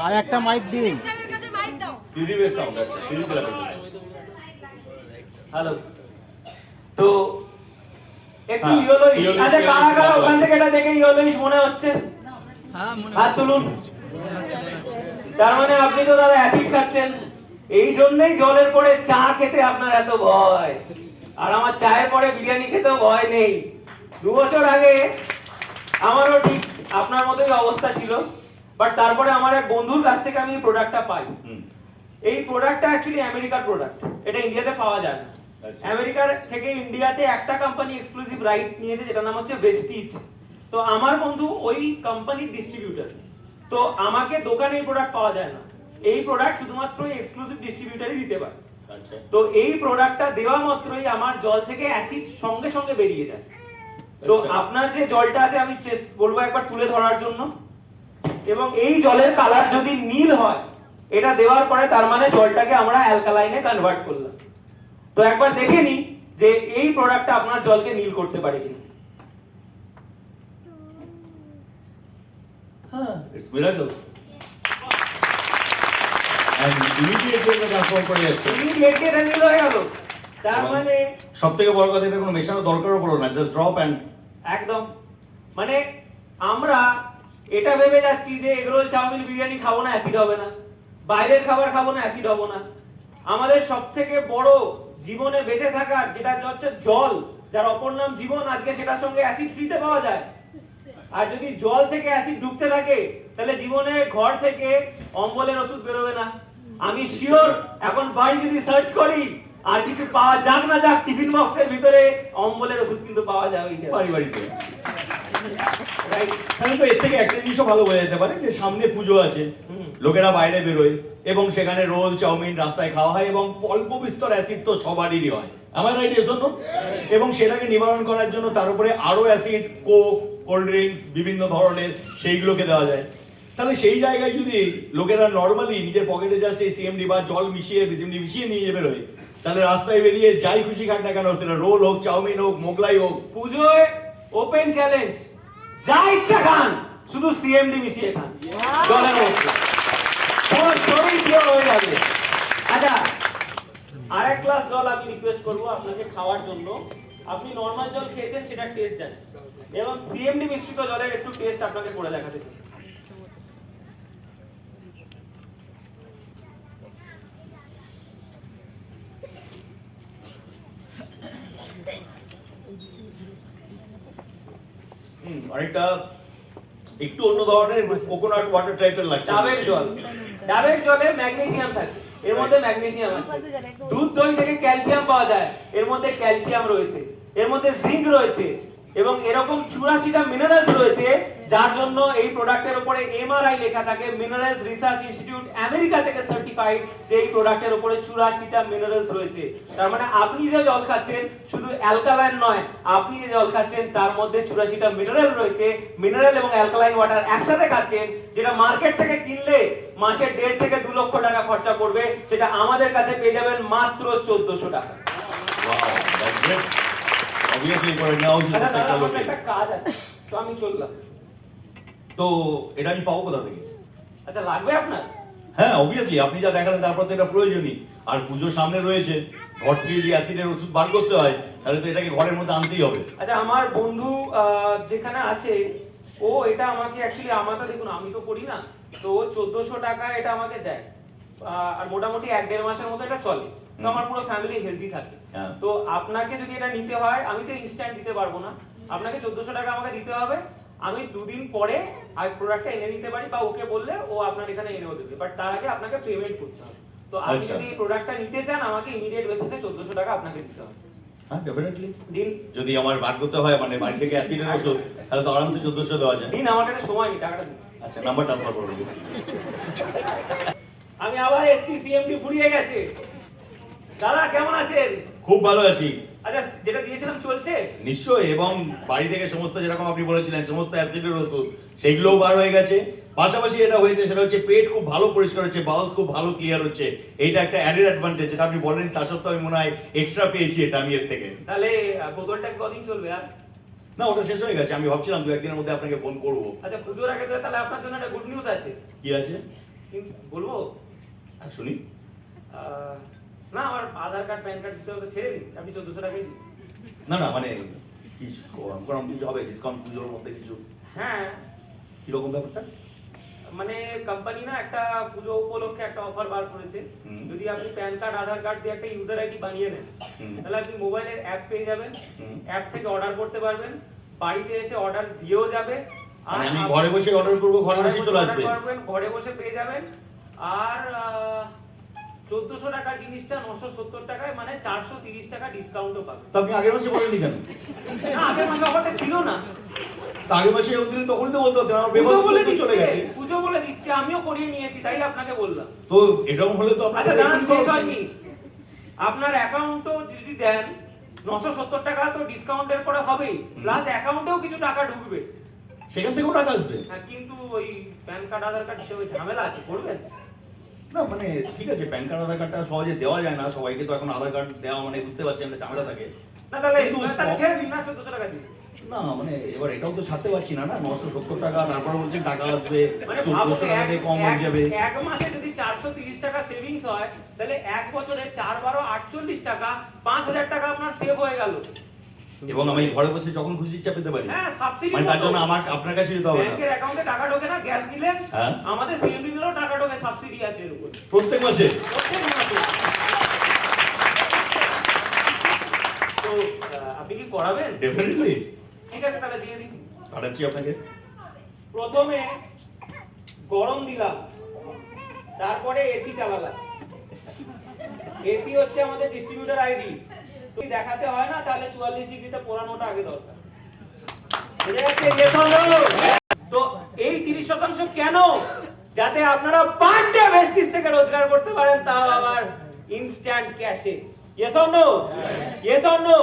আর একটা মাইক দিন স্যারের কাছে মাইক দাও দিদিবের সাউন্ড আছে দিদি ক্লাবের হ্যালো তো একটু হ্যাঁ, ইয়েলোইশ yellowish, আচ্ছা কারা yellowish কারা ভাব ওখান আছে। থেকে এটা দেখে ইয়েলোইশ মনে হচ্ছে হাত তুলুন তার মানে আপনি তো দাদা অ্যাসিড খাচ্ছেন এই জন্যই জলের পরে চা খেতে আপনার এত ভয় আর আমার চায়ের পরে বিরিয়ানি খেতেও ভয় নেই 2 বছর আগে আমারও ঠিক আপনার মতোই অবস্থা ছিল বাট তারপরে আমার এক বন্ধুর কাছ থেকে আমি এই প্রোডাক্টটা পাই হুম এই প্রোডাক্টটা অ্যাকচুয়ালি আমেরিকার প্রোডাক্ট এটা ইন্ডিয়াতে পাওয়া যায় না আচ্ছা। আমেরিকার থেকে ইন্ডিয়াতে একটা কোম্পানি এক্সক্লুসিভ রাইট নিয়েছে যেটার নাম হচ্ছে ভেস্টিজ তো আমার বন্ধু ওই কোম্পানির ডিস্ট্রিবিউটর তো আমাকে দোকানে এই প্রোডাক্ট পাওয়া যায় না এই প্রোডাক্ট শুধুমাত্র এই এক্সক্লুসিভ ডিস্ট্রিবিউটরই দিতে পারে আচ্ছা তো এই প্রোডাক্টটা দেওয়া মাত্রই আমার জল থেকে অ্যাসিড সঙ্গে সঙ্গে বেরিয়ে যায় তো আচ্ছা। আপনার যে জলটা আছে আমি বলবো একবার তুলে ধরার জন্য এবং এই জলের কালার যদি নীল হয় এটা দেওয়ার পরে তার মানে জলটাকে আমরা অ্যালকালাইনে কনভার্ট করলাম তো একবার দেখে নি যে এই প্রোডাক্টটা আপনার জলকে নীল করতে পারে কিনা হ্যাঁ ইটস মিরাকল এন্ড ইমিডিয়েটলি এটা ট্রান্সফর্ম করে যাচ্ছে ইমিডিয়েটলি এটা নীল হয়ে গেল তার মানে সবথেকে বড় কথা এটা কোনো মেশানো দরকারও পড়লো না জাস্ট ড্রপ এন্ড একদম মানে আমরা এটা ভেবে যাচ্ছি যে এগরোল চাউমিন বিরিয়ানি খাবো না অ্যাসিড হবে না বাইরের খাবার খাবো না অ্যাসিড হবো না আমাদের সবথেকে বড় জীবনে বেঁচে থাকার যেটা হচ্ছে জল যার অপর নাম জীবন আজকে সেটার সঙ্গে অ্যাসিড ফ্রিতে পাওয়া যায় আর যদি জল থেকে অ্যাসিড ঢুকতে থাকে তাহলে জীবনে ঘর থেকে অম্বলের ওষুধ বেরোবে না। আমি শিওর এখন বাড়ি যদি সার্চ করি আর কিছু পাওয়া যাক না যাক টিফিন বক্সের ভিতরে অম্বলের ওষুধ কিন্তু পাওয়া যাবেই যাবে। বাড়ি বাড়িতে রাইট। তাহলে তো এর থেকে একটা জিনিসও ভালো বোঝা যেতে পারে যে সামনে পুজো আছে, হুম। লোকেরা বাইরে বেরোয় এবং সেখানে রোল চাউমিন রাস্তায় খাওয়া হয় এবং অল্প বিস্তর অ্যাসিড তো সবারই হয়, আমার রাইট এজন্য, এবং সেটাকে নিবারণ করার জন্য তার উপরে আরো অ্যাসিড, কোক, কোল্ড ড্রিঙ্কস বিভিন্ন ধরনের সেইগুলোকে দেওয়া যায়। তাহলে সেই জায়গায় যদি লোকেরা নর্মালি নিজের পকেটে জাস্ট এই সিএমডি বা জল মিশিয়ে সিএমডি মিশিয়ে নিয়ে বেরোয়, তাহলে রাস্তায় বেরিয়ে যাই খুশি খাক না কেন, সেটা রোল হোক, চাউমিন হোক, মোগলাই হোক, পুজোয় ওপেন চ্যালেঞ্জ, যা ইচ্ছা খান, শুধু সিএমডি মিশিয়ে খান জলের মধ্যে, তোমার শরীর পিওর হয়ে যাবে। আচ্ছা, আর এক গ্লাস জল আমি রিকোয়েস্ট করবো আপনাকে খাওয়ার জন্য। আপনি নর্মাল জল খেয়েছেন, সেটা টেস্ট জানেন, এবং সিএমডি মিশ্রিত জলের একটু টেস্ট আপনাকে করে দেখাতে চাই। অনেকটা একটু অন্য ধরনের কোকোনাট ওয়াটার টাইপের লাগছে। ডাবের জল, ডাবের জলে ম্যাগনেসিয়াম থাকে, এর মধ্যে ম্যাগনেসিয়াম আছে। দুধ দই থেকে ক্যালসিয়াম পাওয়া যায়, এর মধ্যে ক্যালসিয়াম রয়েছে, এর মধ্যে জিঙ্ক রয়েছে, এবং এরকম 84টা মিনারেলস রয়েছে, যার জন্য এই প্রোডাক্টের উপরে এমআরআই লেখা থাকে, মিনারেলস রিসার্চ ইনস্টিটিউট আমেরিকা থেকে সার্টিফাইড যে এই প্রোডাক্টের উপরে 84টা মিনারেলস রয়েছে। তার মানে আপনি যে জল খাচ্ছেন শুধু অ্যালকালাইন নয়, আপনি যে জল খাচ্ছেন তার মধ্যে 84টা মিনারেল রয়েছে। মিনারেল এবং অ্যালকালাইন ওয়াটার একসাথে খাচ্ছেন, যেটা মার্কেট থেকে কিনলে মাসে 1.5 থেকে 2 লক্ষ টাকা খরচা পড়বে, সেটা আমাদের কাছে পেয়ে যাবেন মাত্র 1400 টাকা। Wow, that's great. Obviously for a now আচ্ছা দাদা, আমার একটা কাজ আছে, তো আমি চললাম। তো এটা আমি পাবো কোথা থেকে? আচ্ছা, লাগবে আপনার? হ্যাঁ, অবভিয়াসলি আপনি যা দেখালেন তারপর তো এটা প্রয়োজনই। আর পুজো সামনে রয়েছে, ঘর থেকে যদি অ্যাসিডের ওষুধ বার করতে হয় তাহলে তো এটাকে ঘরের মধ্যে আনতেই হবে। আচ্ছা, আমার বন্ধু যেখানে আছে, ও এটা আমাকে অ্যাকচুয়ালি, আমার তো দেখুন আমি তো করি না, তো ও 1400 টাকা এটা আমাকে দেয়, আর মোটামুটি 1-1.5 মাসের মতো এটা চলে, তো আমার পুরো ফ্যামিলি হেলদি থাকে। হ্যাঁ। তো আপনাকে যদি এটা নিতে হয়, আমি তো ইনস্ট্যান্ট দিতে পারবো না, আপনাকে 1400 টাকা আমাকে দিতে হবে। আমি 2 দিন পরে আর প্রোডাক্টটা এনে দিতে পারি, বা ওকে বললে ও আপনার এখানে এনেও দেবে, বাট তার আগে আপনাকে পেমেন্ট করতে হবে। তো আপনি আচ্ছা। যদি এই প্রোডাক্টটা নিতে চান, আমাকে ইমিডিয়েট বেসিসে 1400 টাকা আপনাকে দিতে হবে। হ্যাঁ, ডেফিনেটলি। দিন যদি আমার বার করতে হয় মানে বাড়ি থেকে অ্যাসিডের ওষুধ, তাহলে তো আরামসে 1400 দেওয়া যায়। দিন, আমার কাছে সময় নেই, টাকাটা দিন। আচ্ছা, নাম্বার ট্রান্সফার করে দিন। আমি আবার এসছি, সিএমডি ফুরিয়ে গেছে। দাদা কেমন আছেন? খুব ভালো আছি। আচ্ছা, যেটা দিয়েছিলাম চলছে? নিশ্চয়ই, এবং বাড়ি থেকে সমস্ত যেরকম আপনি বলেছিলেন সমস্ত অ্যাসিডের ওষুধ সেগুলোও বার হয়ে গেছে। পাশাপাশি এটা হয়েছে সেটা হচ্ছে পেট খুব ভালো পরিষ্কার হচ্ছে, বাউলস খুব ভালো ক্লিয়ার হচ্ছে। এইটা একটা অ্যাডেড অ্যাডভান্টেজ, যেটা আপনি বলেন তার সত্ত্বেও আমি মনে হয় এক্সট্রা পেয়েছি এটা আমি এর থেকে। তাহলে বোতলটা কদিন চলবে আর? না, ওটা শেষ হয়ে গেছে। আমি ভাবছিলাম 2-1 দিনের মধ্যে আপনাকে ফোন করবো। আচ্ছা, পুজোর আগে তো তাহলে আপনার জন্য একটা গুড নিউজ আছে। কি আছে? কিন্তু বলবো? শুনি। না, আমার আধার কার্ড প্যান কার্ড দিতে হবে, ছেড়ে দিন, আপনি 1400 টাকাই দিন। না না, মানে কিছু কম কিছু হবে, ডিসকাউন্ট পুজোর মধ্যে কিছু? হ্যাঁ, কিরকম ব্যাপারটা? মানে কোম্পানি না একটা পুজো উপলক্ষে একটা অফার বার করেছে। হুম। যদি আপনি প্যান কার্ড আধার কার্ড দিয়ে একটা ইউজার আইডি বানিয়ে নেন, হুম। তাহলে আপনি মোবাইলের অ্যাপ পেয়ে যাবেন, হুম। অ্যাপ থেকে অর্ডার করতে পারবেন, বাড়িতে এসে অর্ডার দিয়েও যাবে, আর মানে আমি ঘরে বসে অর্ডার করবো, ঘরে বসে চলে আসবে? ঘরে বসে পেয়ে যাবেন। আর 1400 টাকার জিনিসটা 970 টাকায়, মানে 430 টাকা ডিসকাউন্টও পাবেন। তো আপনি আগের মাসে বলেননি কেন? না, আগের মাসে অফারটা ছিল না। তো আগের মাসে এরকম দিলে তখনই তো বলতে হতো, আমার পুজো বেতন বলে চলে দিচ্ছে, গেছে। পুজো বলে দিচ্ছে, আমিও করিয়ে নিয়েছি, তাই আপনাকে বললাম। তো এরকম হলে তো আপনার আচ্ছা দাঁড়ান, শেষ হয়নি। আপনার অ্যাকাউন্টও যদি দেন 970 টাকা তো ডিসকাউন্টের পরে হবেই, প্লাস অ্যাকাউন্টেও কিছু টাকা ঢুকবে। সেখান থেকেও টাকা আসবে? হ্যাঁ, কিন্তু ওই প্যান কার্ড আধার কার্ড দিতে ওই ঝামেলা আছে, করবেন? না মানে ঠিক আছে, প্যান কার্ড আধার কার্ডটা সহজে দেওয়া যায় না সবাইকে, তো এখন আধার কার্ড দেওয়া মানে বুঝতে পারছেন একটা ঝামেলা থাকে। না, তাহলে কিন্তু- তাহলে ছেড়ে দিন না, 1400 টাকা দিন। না মানে এবার এটাও তো ছাড়তে পারছি না, না 970 টাকা, তারপরে বলছেন টাকা আসবে মানে 1400 টাকা দিয়ে কম হয়ে যাবে। এক মাসে যদি 430 টাকা সেভিংস হয়, তাহলে এক বছরে 4-12-48 টাকা, 5000 টাকা আপনার সেভ হয়ে গেল। এবং আমি ঘরে বসে যখন খুশি ইচ্ছা পেতে পারি। হ্যাঁ, সাবসিডি মানে তার জন্য আমার আপনার কাছে যেতে হবে না? ব্যাংকের অ্যাকাউন্টে টাকা ঢোকে না, গ্যাস নিলে হ্যাঁ। আমাদের সিএমডি নিলেও টাকা ঢোকে, সাবসিডি আছে এর উপর প্রত্যেক মাসে? প্রত্যেক মাসে। তো আপনি কি করাবেন? ডেফিনেটলি। ঠিক আছে, তাহলে দিয়ে দিন। পাঠাচ্ছি আপনাকে। প্রথমে গরম দিলাম, তারপরে এসি চালালাম। এসি হচ্ছে আমাদের ডিস্ট্রিবিউটর আইডি। যদি দেখাতে হয় না তাহলে 44 ডিগ্রিতে পোড়ানোটা আগে দরকার। বুঝে যাচ্ছে? Yes or no? তো এই 30% কেন? যাতে আপনারা পার ডে ভেস্টিজ থেকে রোজগার করতে পারেন, তাও আবার instant cache. Yes or no? Yes or no?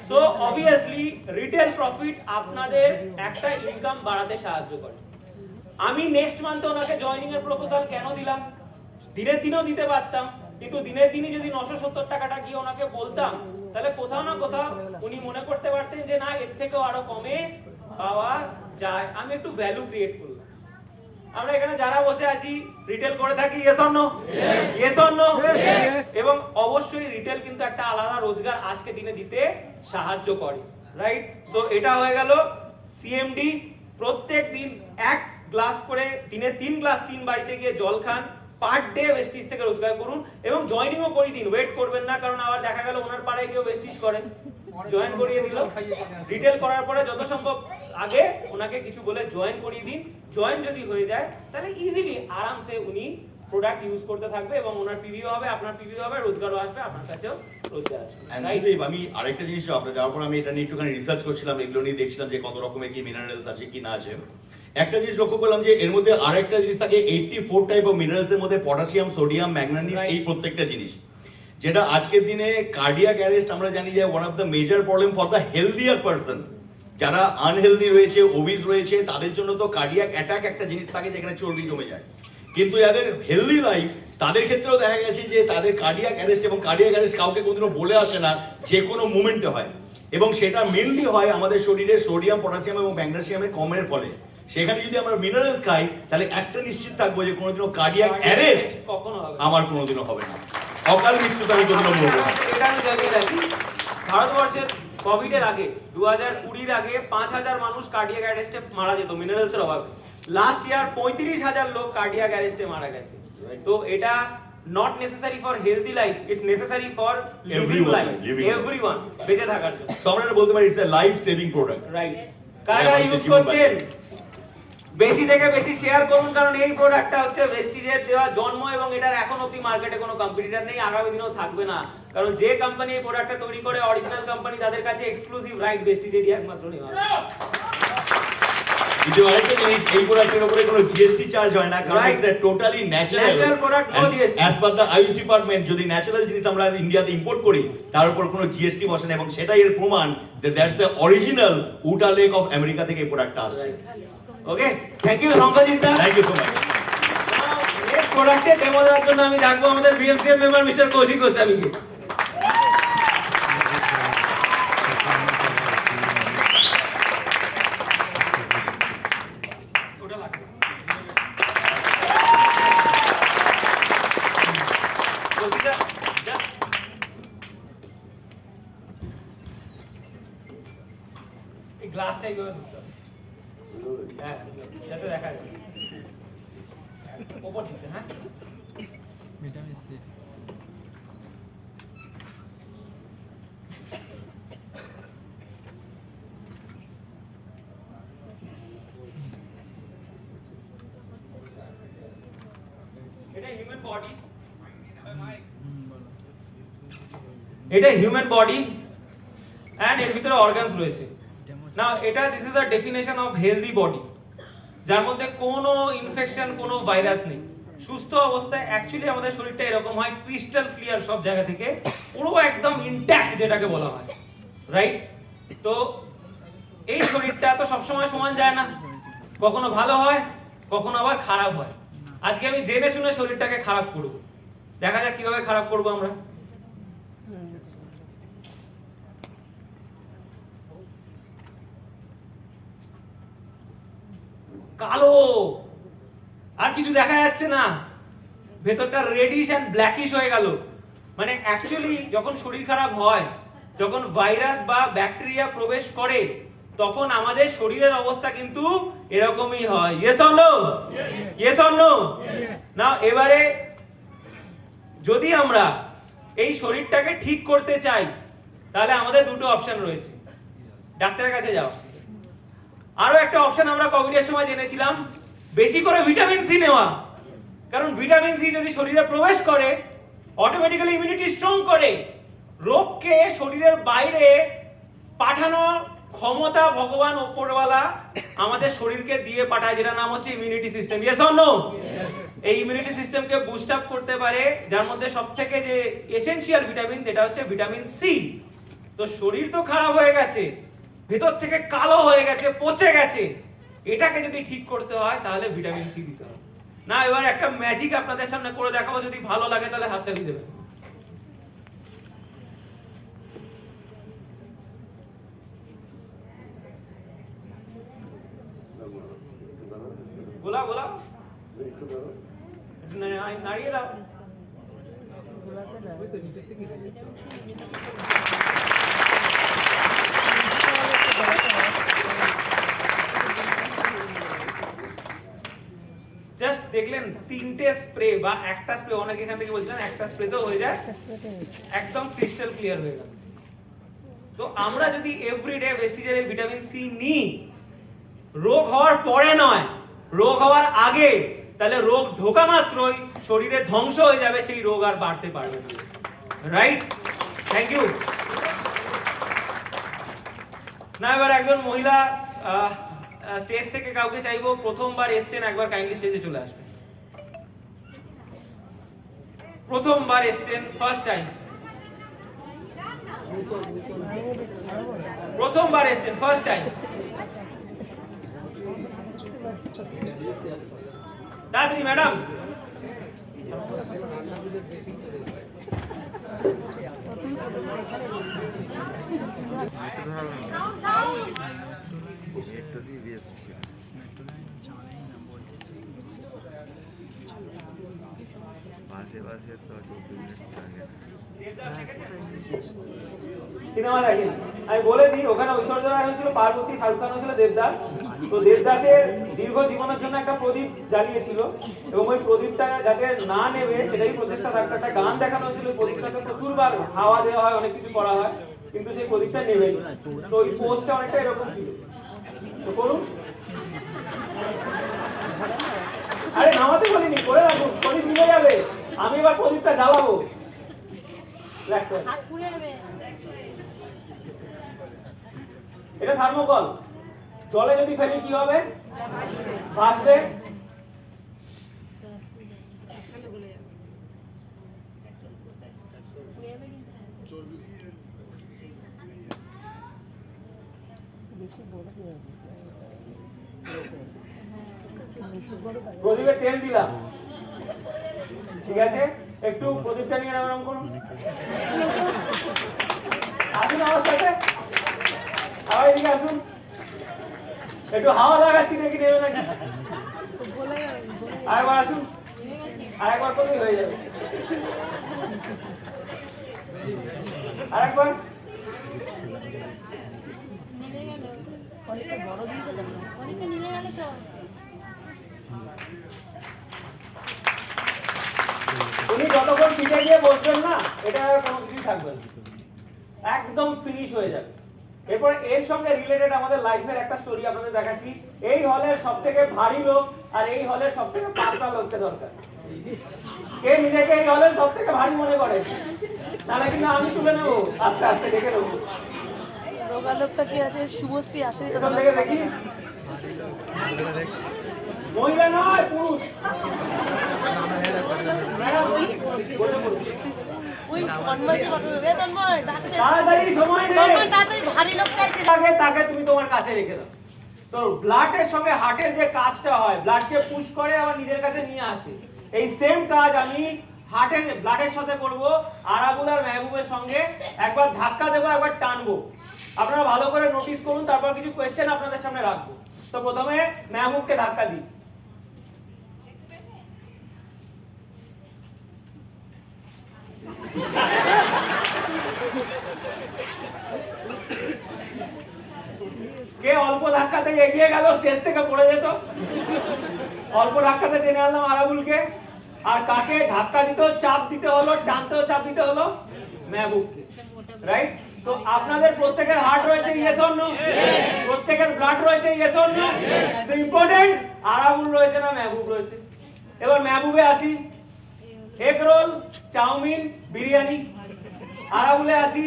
So obviously retail profit আপনাদের একটা ইনকাম বাড়াতে সাহায্য করে। আমি নেক্সট মান্থে ওনাকে জয়েনিং এর প্রপোজাল কেন দিলাম? দিনের দিনও দিতে পারতাম, কিন্তু দিনের দিনই যদি 970 টাকাটা গিয়ে ওনাকে বলতাম, তাহলে কোথাও না কোথাও উনি মনে করতে পারতেন যে না, এর থেকেও আরো কমে পাওয়া যায়। আমি একটু ভ্যালু ক্রিয়েট করলাম। আমরা এখানে যারা বসে আছি রিটেল করে থাকি, yes or no? Yes or no? এবং অবশ্যই রিটেল কিন্তু একটা আলাদা রোজগার আজকে দিনে দিতে সাহায্য করে, রাইট? সো এটা হয়ে গেল সিএমডি। প্রত্যেক দিন 1 গ্লাস করে, দিনে 3 গ্লাস 3 বাড়িতে গিয়ে জল খান, পার ডে ওয়েস্টিজ থেকে রোজগার করুন এবং জয়েনিংও করে দিন। ওয়েট করবেন না, কারণ আবার দেখা গেল ওনার পাড়ায় কেউ ওয়েস্টিজ করে, জয়েন করিয়ে দিল। রিটেল করার পরে যত সম্ভব আগে ওনাকে কিছু বলে জয়েন করিয়ে দিন। জয়েন যদি হয়ে যায় তাহলে ইজিলি আরামসে উনি প্রোডাক্ট ইউজ করতে থাকবে এবং ওনার পিভিও হবে, আপনার পিভিও হবে, রোজগারও আসবে, আপনার কাছেও রোজগার আসবে। রাইট। আমি আরেকটা জিনিস আপনার যাওয়ার পর আমি এটা নিয়ে একটুখানি রিসার্চ করছিলাম, এগুলো নিয়ে দেখছিলাম যে কত রকমের কি মিনারেলস আছে কি না আছে। একটা জিনিস লক্ষ্য করলাম যে এর মধ্যে আরেকটা জিনিস থাকে, 84 টাইপ অফ মিনারেলস এর মধ্যে পটাশিয়াম, সোডিয়াম, ম্যাগনেসিয়াম, এই প্রত্যেকটা জিনিস, যেটা আজকের দিনে কার্ডিয়াক অ্যারেস্ট আমরা জানি যে one of the major problem for the healthier person. যারা আনহেলদি রয়েছে, ওবিস রয়েছে, তাদের জন্য তো কার্ডিয়াক অ্যাটাক একটা জিনিস থাকে যেখানে চর্বি জমে যায়। কিন্তু যাদের হেলদি লাইফ তাদের ক্ষেত্রেও দেখা গেছে যে তাদের কার্ডিয়াক অ্যারেস্ট, এবং কার্ডিয়াক অ্যারেস্ট কাউকে কোনোদিনও বলে আসে না, যে কোনো মুভমেন্টে হয়, এবং সেটা মেনলি হয় আমাদের শরীরে সোডিয়াম, পটাশিয়াম এবং ম্যাগনেসিয়ামের কমের ফলে। সেখানে যদি আমরা মিনারেলস খাই তাহলে একটা নিশ্চিত থাকবো যে কোনোদিনও কার্ডিয়াক অ্যারেস্ট কখনো হবে আমার কোনোদিনও হবে না, অকাল মৃত্যুতে আমি কোনোদিনও মরবো না। এটা আমি জানিয়ে রাখি, ভারতবর্ষের কোভিডের আগে 2020 আগে 5000 মানুষ কার্ডিয়াক অ্যারেস্টে মারা যেত মিনারেলসের অভাবে। লাস্ট ইয়ার 35,000 লোক কার্ডিয়াক অ্যারেস্টে মারা গেছে। তো এটা not necessary for healthy life, it necessary for living life, everyone বেঁচে থাকার জন্য। তো আমরা এটা বলতে পারি it's a life saving product, right? কারা ইউজ করছেন বেশি থেকে বেশি শেয়ার করুন, কারণ এই প্রোডাক্টটা হচ্ছে ভেস্টিজের দেওয়া জন্ম এবং এটার এখন অবধি মার্কেটে কোনো কম্পিটিটর নেই, আগামী দিনেও থাকবে না। কারণ যে কোম্পানি এই প্রোডাক্টটা তৈরি করে, অরিজিনাল কোম্পানি, তাদের কাছে এক্সক্লুসিভ রাইট ভেস্টিজেরই একমাত্র নেওয়া। কিন্তু আরেকটা জিনিস, এই প্রোডাক্টের উপরে কোনো জিএসটি চার্জ হয় না, কারণ it's a totally natural product, no GST. As per the IS department, যদি ন্যাচারাল জিনিস আমরা ইন্ডিয়াতে ইম্পোর্ট করি তার উপর কোনো জিএসটি বসে না, এবং সেটাই এর প্রমাণ যে that's a original Utah lake of America থেকে এই প্রোডাক্টটা আসছে। ওকে, থ্যাংক ইউ রঙ্গজিৎ দা। Thank you so much. Next প্রোডাক্টের ডেমো দেওয়ার জন্য আমি ডাকবো আমাদের বিএমসিএম মেম্বার মিস্টার কৌশিক গোস্বামীকে। গ্লাসটা এইভাবে ধরতে হবে, হ্যাঁ, যাতে দেখা যায় ওপর দিকে। হ্যাঁ, ভিটামিন সি। এটা হিউম্যান বডি, এটা হিউম্যান বডি এন্ড এর ভিতরে অর্গানস রয়েছে। নাও এটা this is a definition of healthy body, যার মধ্যে কোনো ইনফেকশন, কোনো ভাইরাস নেই। সুস্থ অবস্থায় অ্যাকচুয়ালি আমাদের শরীরটা এরকম হয়, ক্রিস্টাল ক্লিয়ার সব জায়গা থেকে, পুরো একদম ইনট্যাক্ট যেটাকে বলা হয়, রাইট? তো এই শরীরটা তো সবসময় সমান যায় না, কখনো ভালো হয়, কখনো আবার খারাপ হয়। আজকে আমি জেনে শুনে শরীরটাকে খারাপ করব, দেখা যাক কিভাবে খারাপ করব আমরা। কালো, আর কিছু দেখা যাচ্ছে না, ভেতরটা রেডিশ এন্ড ব্ল্যাকিশ হয়ে গেল। মানে অ্যাকচুয়ালি যখন শরীর খারাপ হয়, যখন ভাইরাস বা ব্যাকটেরিয়া প্রবেশ করে, তখন আমাদের শরীরের অবস্থা কিন্তু এরকমই হয়। Yes or no? Yes or no? Now এবারে যদি আমরা এই শরীরটাকে ঠিক করতে চাই, তাহলে আমাদের দুটো অপশন রয়েছে। ডাক্তারের কাছে যাও, আরো একটা অপশন আমরা কোভিডের সময় জেনেছিলাম, বেশি করে ভিটামিন সি নেওয়া। কারণ ভিটামিন সি যদি শরীরে প্রবেশ করে অটোমেটিক্যালি ইমিউনিটি স্ট্রং করে, রোগকে শরীরের বাইরে পাঠানোর ক্ষমতা ভগবান উপরওয়ালা আমাদের শরীরকে দিয়ে পাঠায়, যেটা নাম হচ্ছে immunity system. Yes or no? এই ইমিউনিটি সিস্টেমকে বুস্ট আপ করতে পারে, যার মধ্যে সবথেকে যে এসেনশিয়াল ভিটামিন যেটা হচ্ছে ভিটামিন সি। তো শরীর তো খারাপ হয়ে গেছে, ভেতর থেকে কালো হয়ে গেছে, পচে গেছে, এটাকে যদি ঠিক করতে হয় তাহলে ভিটামিন সি দিতে হবে। না, এবার একটা ম্যাজিক আপনাদের সামনে করে দেখাবো, যদি ভালো লাগে তাহলে হাত তালি দেবেন। बोला बोला नाड़िए दाও। ওই তো নিচের থেকে জাস্ট দেখলেন তিনটে স্প্রে বা একটা স্প্রে, অনেকে এখান থেকে বলছিলেন একটা স্প্রেতেও হয়ে যায়, একদম ক্রিস্টাল ক্লিয়ার হয়ে গেল। তো আমরা যদি এভরিডে ভেস্টিজের এই ভিটামিন সি নিই, রোগ হওয়ার পরে নয়, রোগ হওয়ার আগে, তাহলে রোগ ঢোকা মাত্রই শরীরে ধ্বংস হয়ে যাবে, সেই রোগ আর বাড়তে পারবে না। রাইট? Thank you. না, এবার একজন মহিলা স্টেজ থেকে কাউকে চাইবো, প্রথমবার এসছেন, একবার কাইন্ডলি স্টেজে চলে আসবেন। প্রথমবার এসছেন, ফার্স্ট টাইম, প্রথমবার এসছেন, ফার্স্ট টাইম। তাড়াতাড়ি ম্যাডাম। Sound, sound. সিনেমা দেখেন, আমি বলে দিই, ওখানে ঐশ্বর্য রায় হয়েছিল পার্বতী, শাহরুখ খান হয়েছিল দেবদাস। তো দেবদাসের দীর্ঘ জীবনের জন্য একটা প্রদীপ জ্বালিয়েছিল, এবং ওই প্রদীপটা যাতে না নেবে সেটাই প্রচেষ্টা থাকতো। একটা গান দেখানো হয়েছিল, ওই প্রদীপটাতে প্রচুরবার হাওয়া দেওয়া হয়, অনেক কিছু করা হয়, কিন্তু সেই প্রদীপটা নেবেই। তো ওই পোস্টটা অনেকটা এরকম ছিল। তো করুন। আরে নামাতে বলিনি, করে রাখুন, প্রদীপ নিভে যাবে। আমি এবার প্রদীপটা জ্বালাবো। হাত পুড়ে যাবে। এটা থার্মোকল, জলে যদি ফেলি কি হবে? ভাসবে। প্রদীপে তেল দিলাম, ঠিক আছে? একটু প্রদীপটা নিয়ে নাম করুন। আসুন আমার সাথে, আবার এদিকে আসুন। একটু হাওয়া লাগাচ্ছি, নাকি নেবে নাকি? আরেকবার আসুন, আরেকবার করলেই হয়ে যাবে। আরেকবার। নিভে গেল। অনেকটা বড় দিয়েছে কেন? অনেকটা নিভে গেল তো। উনি যতক্ষণ সিটে গিয়ে বসবেন না, এটা আর কোনো কিছুই থাকবে না, একদম ফিনিশ হয়ে যাবে। এরপর এর সঙ্গে রিলেটেড আমাদের লাইফের একটা স্টোরি আপনাদের দেখাচ্ছি। এই হলের সবথেকে ভারী লোক আর এই হলের সবথেকে পাতলা লোককে দরকার। কে নিজেকে এই হলের সবথেকে ভারী মনে করে? নাহলে কিন্তু আমি তুলে নেবো, আস্তে আস্তে ডেকে নেবো। রোগা লোকটা কি আছে? শুভশ্রী আসে। পেছন থেকে দেখি, মহিলা নয় পুরুষ। ম্যাডাম, বসে পড়ুন। ওই তন্ময়কে পাঠাবে। রে তন্ময়, তাড়াতাড়ি, সময় নেই। তন্ময় তাড়াতাড়ি, ভারী লোক চাইছে। তাকে তুমি তোমার কাছে রেখে দাও। তো ব্লাডের সঙ্গে হার্টের যে কাজটা হয়, ব্লাডকে পুশ করে আবার নিজের কাছে নিয়ে আসে, এই সেম কাজ আমি হার্টের ব্লাডের সাথে করব। আরাবুল আর মেহবুবের সঙ্গে একবার ধাক্কা দেবো, একবার টানবো। আপনারা ভালো করে নোটিস করুন, তারপর কিছু কোয়েশ্চেন আপনাদের সামনে রাখবো। তো প্রথমে মেহবুবকে ধাক্কা দিই। কে অল্প ধাক্কাতে এগিয়ে গেল, স্টেজ থেকে পড়ে যেত? অল্প ধাক্কাতে টেনে আনলাম আরাবুলকে। আর কাকে ধাক্কা দিতেও চাপ দিতে হলো, টানতেও চাপ দিতে হলো? মেহবুবকে। রাইট? তো আপনাদের প্রত্যেকের হার্ট রয়েছে, ইয়েস অর নো? প্রত্যেকের ব্লাড রয়েছে, ইয়েস অর নো? তো ইম্পর্টেন্ট, আরাবুল রয়েছে না মেহবুব রয়েছে? এবার মেহবুবে আসি, এগ রোল, চাউমিন, বিরিয়ানি। আরাবুলে আসি,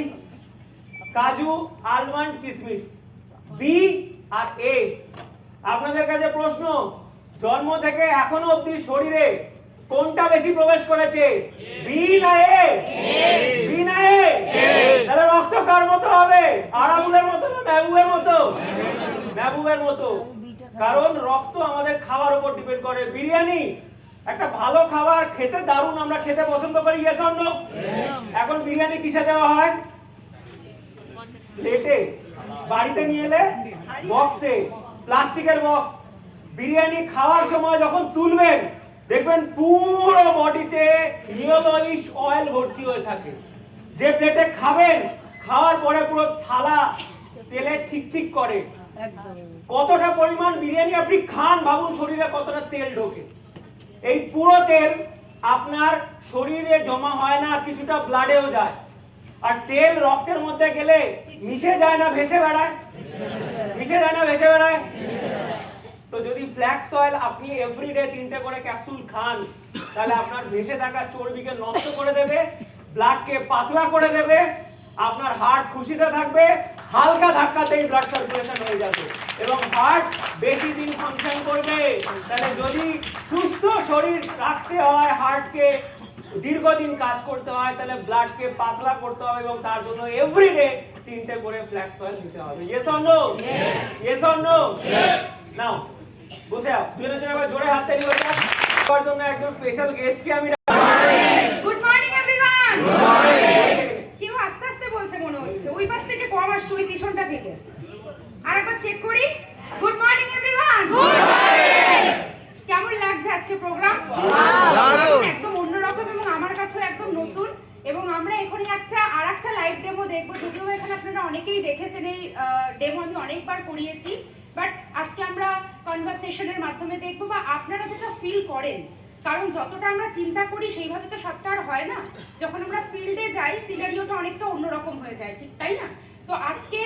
কাজু, আলমন্ড, কিশমিশ। বি আর এ। আপনাদের কাছে প্রশ্ন, জন্ম থেকে এখনো অবধি শরীরে কোনটা বেশি প্রবেশ করেছে, বি না এ? বি না এ? তাহলে রক্ত কার মতো হবে, আরাবুলের মতো না মেহবুবের মতো? মেহবুবের মতো, কারণ রক্ত আমাদের খাওয়ার উপর ডিপেন্ড করে। বিরিয়ানি একটা ভালো খাবার, খেতে দারুণ, আমরা খেতে পছন্দ করি, ইয়েস অর নো? এখন বিরিয়ানি কিসে দেওয়া হয়? প্লেটে। বাড়িতে নিয়ে এলে বক্সে, প্লাস্টিকের বক্স। বিরিয়ানি খাওয়ার সময় যখন তুলবেন, দেখবেন পুরো বডিতে ইয়েলোইশ অয়েল ভর্তি হয়ে থাকে। যে প্লেটে খাবেন, খাওয়ার পরে পুরো থালা তেলে ঠিক ঠিক করে। কতটা পরিমাণ বিরিয়ানি আপনি খান, ভাবুন শরীরে কতটা তেল ঢোকে। এই পুরো তেল আপনার শরীরে জমা হয় না, কিছুটা ব্লাডেও যায়। আর তেল রক্তের মধ্যে গেলে মিশে যায় না ভেসে বেড়ায়? মিশে যায় না ভেসে বেড়ায়? তো যদি ফ্ল্যাক্স অয়েল আপনি এভরিডে 3টে করে ক্যাপসুল খান, তাহলে আপনার ভেসে থাকা চর্বিকে নষ্ট করে দেবে, ব্লাডকে পাতলা করে দেবে, আপনার হার্ট খুশিতে থাকবে, হালকা ধাক্কাতেই ব্লাড সার্কুলেশন হয়ে যাবে এবং হার্ট বেশি দিন ফাংশন করবে। তাহলে যদি সুস্থ শরীর রাখতে হয়, হার্টকে দীর্ঘদিন কাজ করতে হয়, তাহলে ব্লাডকে পাতলা করতে হবে এবং তার জন্য এভরিডে 3টে করে ফ্ল্যাক্স অয়েল দিতে হবে। Yes or no? Yes or no? Now বসে যাও, দুজনের জন্য এবার জোরে হাত তালি হয়ে যাক। তার জন্য একজন স্পেশাল গেস্টকে আমি গুড মর্নিং এভরিওয়ান। কেউ আস্তে আস্তে বলছে মনে হচ্ছে, ওই পাশ থেকে কম আসছে, ওই পিছনটা থেকে। আরেকবার চেক করি। Good morning everyone. কেমন লাগছে আজকে প্রোগ্রাম? একদম অন্যরকম এবং আমার কাছেও একদম নতুন। এবং আমরা এখনই আরেকটা লাইভ ডেমো দেখবো, যদিও এখানে আপনারা অনেকেই দেখেছেন। এই ডেমো আমি অনেকবার করিয়েছি, বাট আজকে আমরা কনভারসেশনের মাধ্যমে দেখবো, বা আপনারা যেটা ফিল করেন। কারণ যতটা আমরা চিন্তা করি সেইভাবে তো সবটা আর হয় না। যখন আমরা ফিল্ডে যাই, সিনারিওটা অনেকটা অন্যরকম হয়ে যায়, ঠিক তাই না? তো আজকে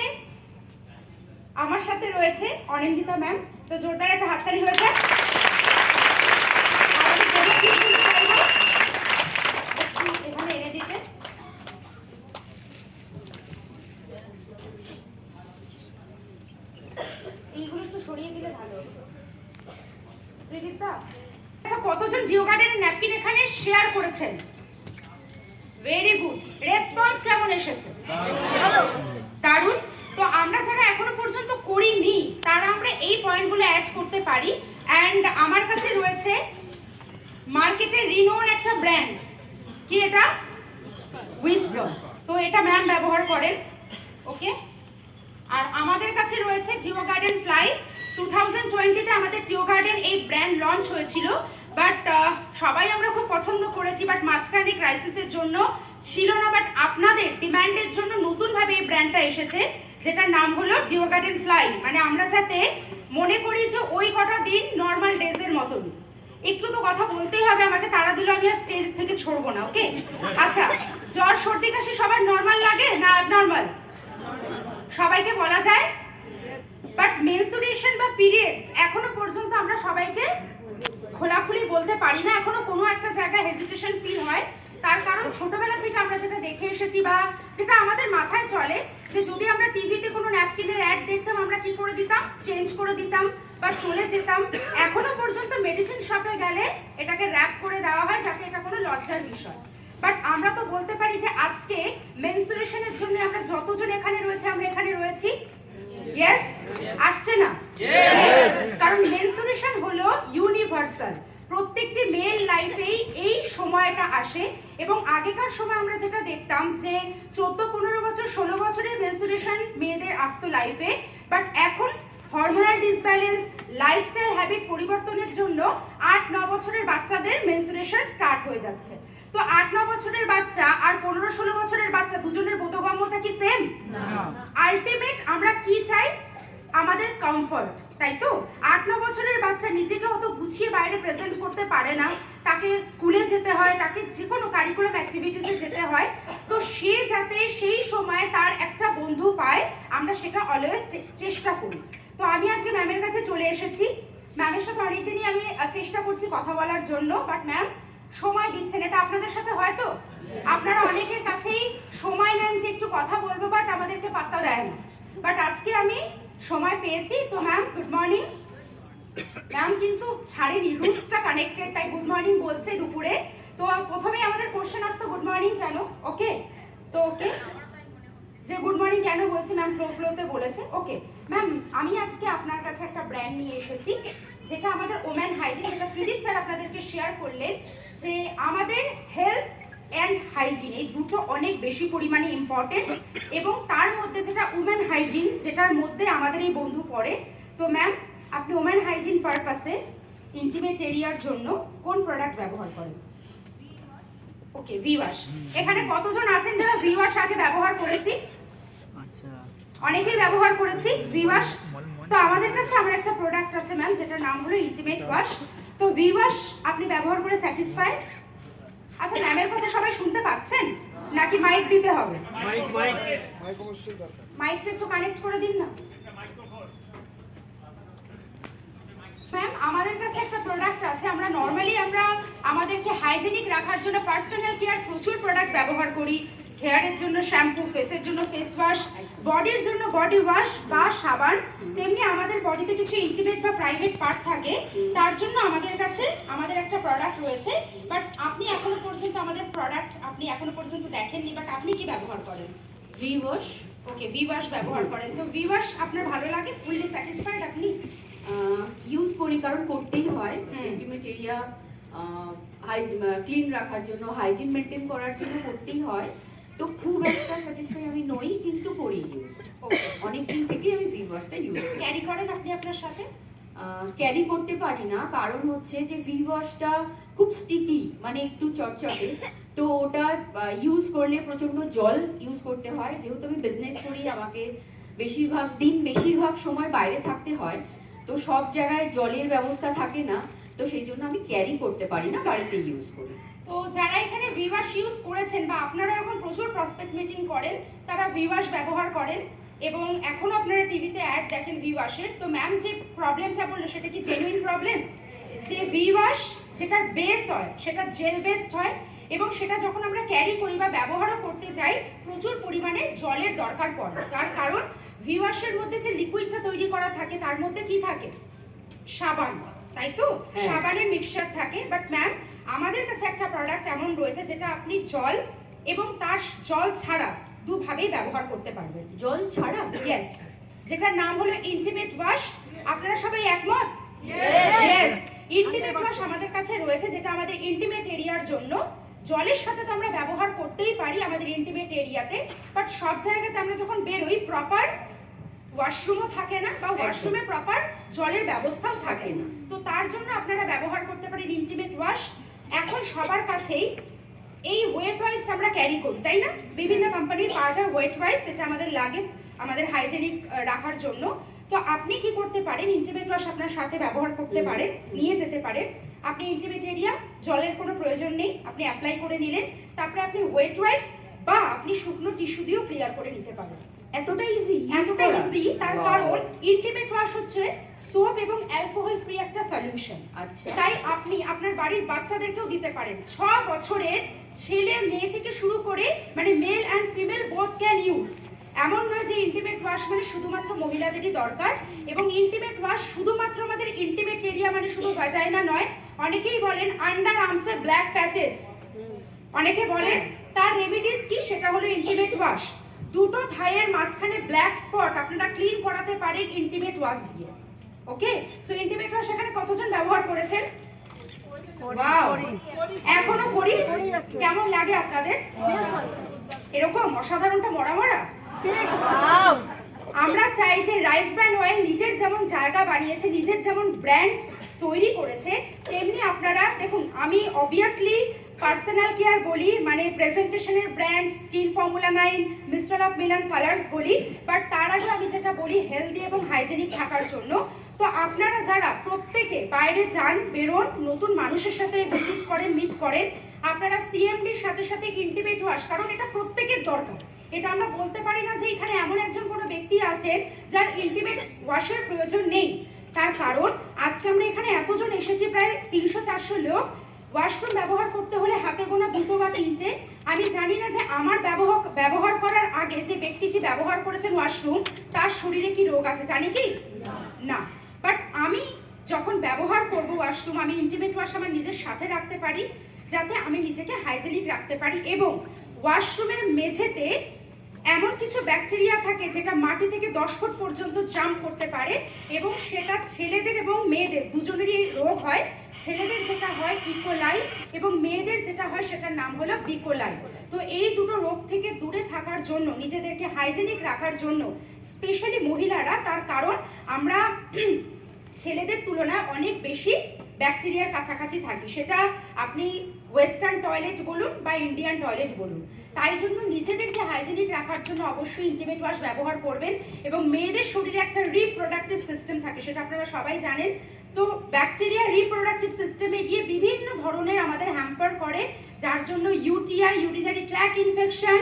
আমার সাথে রয়েছে অনিন্দিতা ম্যাম। তো জোরদার একটা হাততালি হয়েছে। এখানে এনে দিতে। এইগুলো একটু সরিয়ে দিলে ভালো। প্রদীপদা, আচ্ছা, কতজন জিও গার্ডেনের ন্যাপকিন এখানে শেয়ার করেছেন? Very good. রেসপন্স কেমন এসেছে? ভালো, দারুণ। তো আমরা যারা এখনো পর্যন্ত করিনি, তারা আমরা এই পয়েন্টগুলো অ্যাড করতে পারি। অ্যান্ড আমার কাছে রয়েছে মার্কেটের রিনোন একটা ব্র্যান্ড। কি এটা? উইসডম। তো এটা ম্যাম ব্যবহার করেন, ওকে। আর আমাদের কাছে রয়েছে জিও গার্ডেন ফ্লাই। 2020-তে আমাদের জিও গার্ডেন এই ব্র্যান্ড লঞ্চ হয়েছিল, বাট সবাই আমরা খুব পছন্দ করেছি, বাট মাঝখানে ক্রাইসিসের জন্য ছিল না। বাট আপনাদের ডিমান্ডের জন্য নতুনভাবে এই ব্র্যান্ডটা এসেছে, যেটার নাম হলো জিও গার্ডেন ফ্লাই। মানে আমরা যাতে মনে করি যে ওই কটা দিন নর্মাল ডেজের মতন। একটু তো কথা বলতেই হবে আমাকে, তারা দিলে আমি আর স্টেজ থেকে ছড়বো না, ওকে? আচ্ছা, জ্বর সর্দি কাশি সবার নর্মাল লাগে না নর্মাল? সবাইকে বলা যায়, বাট মেনস্ট্রুয়েশন বা পিরিয়ডস এখনো পর্যন্ত আমরা সবাইকে খোলাখুলি বলতে পারি না। এখনো কোনো একটা জায়গায় হেজিটেশন ফিল হয়। তার কারণ ছোটবেলা থেকে আমরা যেটা দেখে এসেছি, বা যেটা আমাদের মাথায় চলে, যে যদি আমরা টিভিতে কোনো ন্যাপকিনের অ্যাড দেখতাম, আমরা কি করে দিতাম? চেঞ্জ করে দিতাম বা চলে যেতাম। এখনো পর্যন্ত মেডিসিন শপে গেলে এটাকে র্যাপ করে দেওয়া হয়, যাতে এটা কোনো লজ্জার বিষয়। বাট আমরা তো বলতে পারি যে আজকে মেনস্ট্রুয়েশনের জন্য আমরা যতজন এখানে রয়েছে, আমরা এখানে রয়েছি। ইয়েস? আসছে না? কারণ মেনস্ট্রুয়েশন হলো ইউনিভার্সাল। প্রত্যেকটি মেল লাইফেই এই সময়টা আসে। এবং আগেকার সময় আমরা যেটা দেখতাম যে 14-15 বছর 16 বছরে মেনস্ট্রুয়েশন মেয়েদের আসতো লাইফে, বাট এখন হরমোনাল ডিসব্যালেন্স, লাইফস্টাইল হ্যাবিট পরিবর্তনের জন্য 8-9 বছরের বাচ্চাদের মেনস্ট্রুয়েশন স্টার্ট হয়ে যাচ্ছে। তো 8-9 বছরের বাচ্চা আর 15-16 বছরের বাচ্চা, দুজনের বোধগম্যতা কি সেম? আলটিমেট আমরা কি চাই? আমাদের কমফর্ট, তাই তো? 8-9 বছরের বাচ্চা নিজেকে অত গুছিয়ে বাইরে প্রেজেন্ট করতে পারে না, তাকে স্কুলে যেতে হয়, তাকে যে কোনো কারিকুলাম অ্যাক্টিভিটিসে যেতে হয়। তো সে যাতে সেই সময় তার একটা বন্ধু পায় আমরা সেটা অলওয়েজ চেষ্টা করি। তো আমি আজকে ম্যামের কাছে চলে এসেছি, ম্যামের সাথে অনেকদিনই আমি চেষ্টা করছি কথা বলার জন্য, বাট ম্যাম সময় দিচ্ছেন। এটা আপনাদের সাথে হয়তো আপনারা অনেকের কাছেই সময় নেন যে একটু কথা বলবো, বাট আমাদেরকে পাত্তা দেয় না, বাট আজকে আমি সময় পেয়েছি। তো ম্যাম গুড মর্নিং। ম্যাম কিন্তু ছাড়েনি, রুটসটা কানেক্টেড, তাই গুড মর্নিং বলছে দুপুরে। তো প্রথমেই আমাদের কোশ্চেন আসতো গুড মর্নিং কেন, ওকে? তো ওকে যে গুড মর্নিং কেন বলছি ম্যাম ফ্লোতে বলেছে, ওকে। ম্যাম আমি আজকে আপনার কাছে একটা ব্র্যান্ড নিয়ে এসেছি যেটা আমাদের ওমেন হাইজিন, যেটা ত্রিদীপ স্যার আপনাদেরকে শেয়ার করলেন যে আমাদের হেলথ অ্যান্ড হাইজিন এই দুটো অনেক বেশি পরিমাণে ইম্পর্টেন্ট, এবং তার মধ্যে যেটা উমেন হাইজিন যেটার মধ্যে আমাদের এই বন্ধু পড়ে। তো ম্যাম আপনি ওমেন হাইজিন পারপাসে ইন্টিমেট এরিয়ার জন্য কোন প্রোডাক্ট ব্যবহার করেন? ওকে, ভি ওয়াশ। এখানে কতজন আছেন যারা ভি ওয়াশ আগে ব্যবহার করেছি? আচ্ছা অনেকেই ব্যবহার করেছি ভি ওয়াশ। তো আমাদের কাছে আমার একটা প্রোডাক্ট আছে ম্যাম যেটার নাম হলো ইন্টিমেট ওয়াশ। তো ভি ওয়াশ আপনি ব্যবহার করে স্যাটিসফাইড? আচ্ছা ম্যামের কথা সবাই শুনতে পাচ্ছেন নাকি মাইক দিতে হবে? মাইকটা একটু কানেক্ট করে দিন না ম্যাম। আমাদের কাছে একটা প্রোডাক্ট আছে, আমরা নরমালি আমাদেরকে হাইজেনিক রাখার জন্য পার্সোনাল কেয়ার প্রচুর প্রোডাক্ট ব্যবহার করি। হেয়ারের জন্য শ্যাম্পু, ফেসের জন্য ফেস ওয়াশ, বডির জন্য বডি ওয়াশ বা সাবান। তেমনি আমাদের বডিতে কিছু ইন্টিমেট বা প্রাইভেট পার্ট থাকে, তার জন্য আমাদের কাছে আমাদের একটা প্রোডাক্ট রয়েছে। বাট আপনি এখনো পর্যন্ত আমাদের প্রোডাক্ট আপনি এখনো পর্যন্ত দেখেননি, বাট আপনি কি ব্যবহার করেন? V wash. Okay, V wash ব্যবহার করেন। তো ভি ওয়াশ আপনার ভালো লাগে, ফুললি স্যাটিসফাইড আপনি? ইউজ করি কারণ করতেই হয় হুম। ইন্টিমেট এরিয়া ক্লিন রাখার জন্য, হাইজিন মেনটেন করার জন্য করতেই হয়। তো খুব একটা স্যাটিসফাই আমি নই, কিন্তু করি ইউজ। অনেকদিন থেকেই আমি ভি ওয়াশটা ইউজ করি। ক্যারি করেন আপনি আপনার সাথে? ক্যারি করতে পারি না, কারণ হচ্ছে যে ভি ওয়াশটা খুব স্টিকি, মানে একটু চটচটে। তো ওটা ইউজ করলে প্রচন্ড জল ইউজ করতে হয়। যেহেতু আমি বিজনেস করি, আমাকে বেশিরভাগ সময় বাইরে থাকতে হয়, তো সব জায়গায় জলের ব্যবস্থা থাকে না, তো সেই জন্য আমি ক্যারি করতে পারি না, বাড়িতে ইউজ করি। তো যারা এখানে ভি ওয়াশ ইউজ করেছেন বা আপনারা এখন প্রচুর প্রসপেক্ট মিটিং করেন, তারা ভি ওয়াশ ব্যবহার করেন এবং এখনো আপনারা টিভিতে অ্যাড দেখেন ভি ওয়াশের। তো ম্যাম যে প্রবলেমটা বললো সেটা কি জেনুইন প্রবলেম? যে ভি ওয়াশ যেটার বেস হয় সেটা জেল বেসড হয়, এবং সেটা যখন আমরা ক্যারি করি বা ব্যবহারও করতে যাই প্রচুর পরিমাণে জলের দরকার পড়ে। তার কারণ ভি ওয়াশের মধ্যে যে লিকুইডটা তৈরি করা থাকে তার মধ্যে কি থাকে? সাবান, তাই তো? হ্যাঁ। সাবানের মিক্সচার থাকে। বাট ম্যাম আমাদের কাছে একটা প্রোডাক্ট এমন রয়েছে যেটা আপনি জল এবং তার জল ছাড়া দুভাবেই ব্যবহার করতে পারবেন। জল ছাড়া? ইয়েস, যেটার নাম হলো ইন্টিমেট ওয়াশ। আপনারা সবাই একমত? ইয়েস, ইন্টিমেট ওয়াশ আমাদের কাছে রয়েছে, যেটা আমাদের ইন্টিমেট এরিয়ার জন্য। জলের সাথে তো আমরা ব্যবহার করতেই পারি আমাদের ইন্টিমেট এরিয়াতে, বাট সব জায়গাতে আমরা যখন বেরোই প্রপার ওয়াশরুমও থাকে না, বা ওয়াশরুমে প্রপার জলের ব্যবস্থাও থাকে না। তো তার জন্য আপনারা ব্যবহার করতে পারেন ইন্টিমেট ওয়াশ। এখন সবার কাছেই এই ওয়েট ওয়াইপস আমরা ক্যারি করি, তাই না? বিভিন্ন কোম্পানির পাওয়া যায় ওয়েট ওয়াইপস, এটা আমাদের লাগে আমাদের হাইজেনিক রাখার জন্য। তো আপনি কি করতে পারেন, ইন্টিমেট ওয়াশ আপনার সাথে ব্যবহার করতে পারেন, নিয়ে যেতে পারেন। আপনি ইন্টিমেট এরিয়া জলের কোনো প্রয়োজন নেই, আপনি অ্যাপ্লাই করে নিলেন, তারপরে আপনি ওয়েট ওয়াইপস বা আপনি শুকনো টিস্যু দিয়েও ক্লিয়ার করে নিতে পারেন। এতটা ইজি? এতটা ইজি, তার কারণ ইন্টিমেট ওয়াশ হচ্ছে সোপ এবং অ্যালকোহল ফ্রি একটা সলিউশন। আচ্ছা। তাই আপনি আপনার বাড়ির বাচ্চাদেরকেও দিতে পারেন। 6 বছরের ছেলে মেয়ে থেকে শুরু করে, মানে male and female both can use. এমন নয় যে ইন্টিমেট ওয়াশ মানে শুধুমাত্র মহিলাদেরই দরকার, এবং ইন্টিমেট ওয়াশ শুধুমাত্র আমাদের ইন্টিমেট এরিয়া মানে শুধু ভাজাইনা নয়। অনেকেই বলেন আন্ডার আর্মসে ব্ল্যাক প্যাচেস, অনেকে বলেন তার রেমিডিস কি, সেটা হলো ইন্টিমেট ওয়াশ। দুটো থাইয়ের মাঝখানে ব্ল্যাক স্পট আপনারা ক্লিন করাতে পারেন ইন্টিমেট ওয়াশ দিয়ে। ওকে, সো ইন্টিমেট ওয়াশ এখানে কতজন ব্যবহার করেছেন? ওয়াও, এখনো করি? কেমন লাগে আপনাদের? এরকম অসাধারণটা মরা মরা? আমরা চাই যে রাইস ব্র্যান্ড অয়েল নিজের যেমন জায়গা বানিয়েছে, নিজের যেমন ব্র্যান্ড তৈরি করেছে, তেমনি আপনারা দেখুন, আমি অবভিয়াসলি পার্সোনাল কেয়ার বলি, মানে প্রেজেন্টেশনের brand skin formula 9, mister of Milan colours বলি, বাট তার আগে আমি যেটা বলি হেলদি এবং হাইজেনিক থাকার জন্য। তো আপনারা যারা প্রত্যেকে বাইরে যান, বেরোন, নতুন মানুষের সাথে ভিজিট করেন, মিট করেন, আপনারা সিএমডির সাথে সাথে ইন্টিমেট ওয়াশ, কারণ এটা প্রত্যেকের দরকার, এটা আমরা বলতে পারি না যে এখানে এমন একজন কোনো ব্যক্তি আছেন যার ইন্টিমেট ওয়াশের প্রয়োজন নেই। তার কারণ আজকে আমরা এখানে এতজন এসেছি, প্রায় 300-400 লোক। ওয়াশরুম ব্যবহার করতে হলে হাতে গোনা 2 বা 3টে। আমি জানি না যে আমার ব্যবহার করার আগে যে ব্যক্তিটি ব্যবহার করেছেন ওয়াশরুম তার শরীরে কি রোগ আছে, জানি কি না। বাট আমি যখন ব্যবহার করব ওয়াশরুম, আমি ইন্টিমেট ওয়াশ আমার নিজের সাথে রাখতে পারি যাতে আমি নিজেকে হাইজেনিক রাখতে পারি। এবং ওয়াশরুমের মেঝেতে এমন কিছু ব্যাকটেরিয়া থাকে যেটা মাটি থেকে 10 ফুট পর্যন্ত জাম্প করতে পারে এবং সেটা ছেলেদের এবং মেয়েদের দুজনেরই রোগ হয়। ছেলেদের যেটা হয় ইকোলাই এবং মেয়েদের যেটা হয় সেটার নাম হলো বিকোলাই। তো এই দুটো রোগ থেকে দূরে থাকার জন্য, নিজেদেরকে হাইজেনিক রাখার জন্য, স্পেশালি মহিলারা, তার কারণ আমরা ছেলেদের তুলনায় অনেক বেশি ব্যাকটেরিয়ার কাছাকাছি থাকি, সেটা আপনি ওয়েস্টার্ন টয়লেট বলুন বা ইন্ডিয়ান টয়লেট বলুন। তাই জন্য নিজেদেরকে হাইজেনিক রাখার জন্য অবশ্যই ইন্টিমেট ওয়াশ ব্যবহার করবেন। এবং মেয়েদের শরীরে একটা রিপ্রোডাক্টিভ সিস্টেম থাকে, সেটা আপনারা সবাই জানেন। তো ব্যাকটেরিয়া রিপ্রোডাক্টিভ সিস্টেমে গিয়ে বিভিন্ন ধরনের আমাদের হ্যাম্পার করে, যার জন্য UTI, urinary track infection,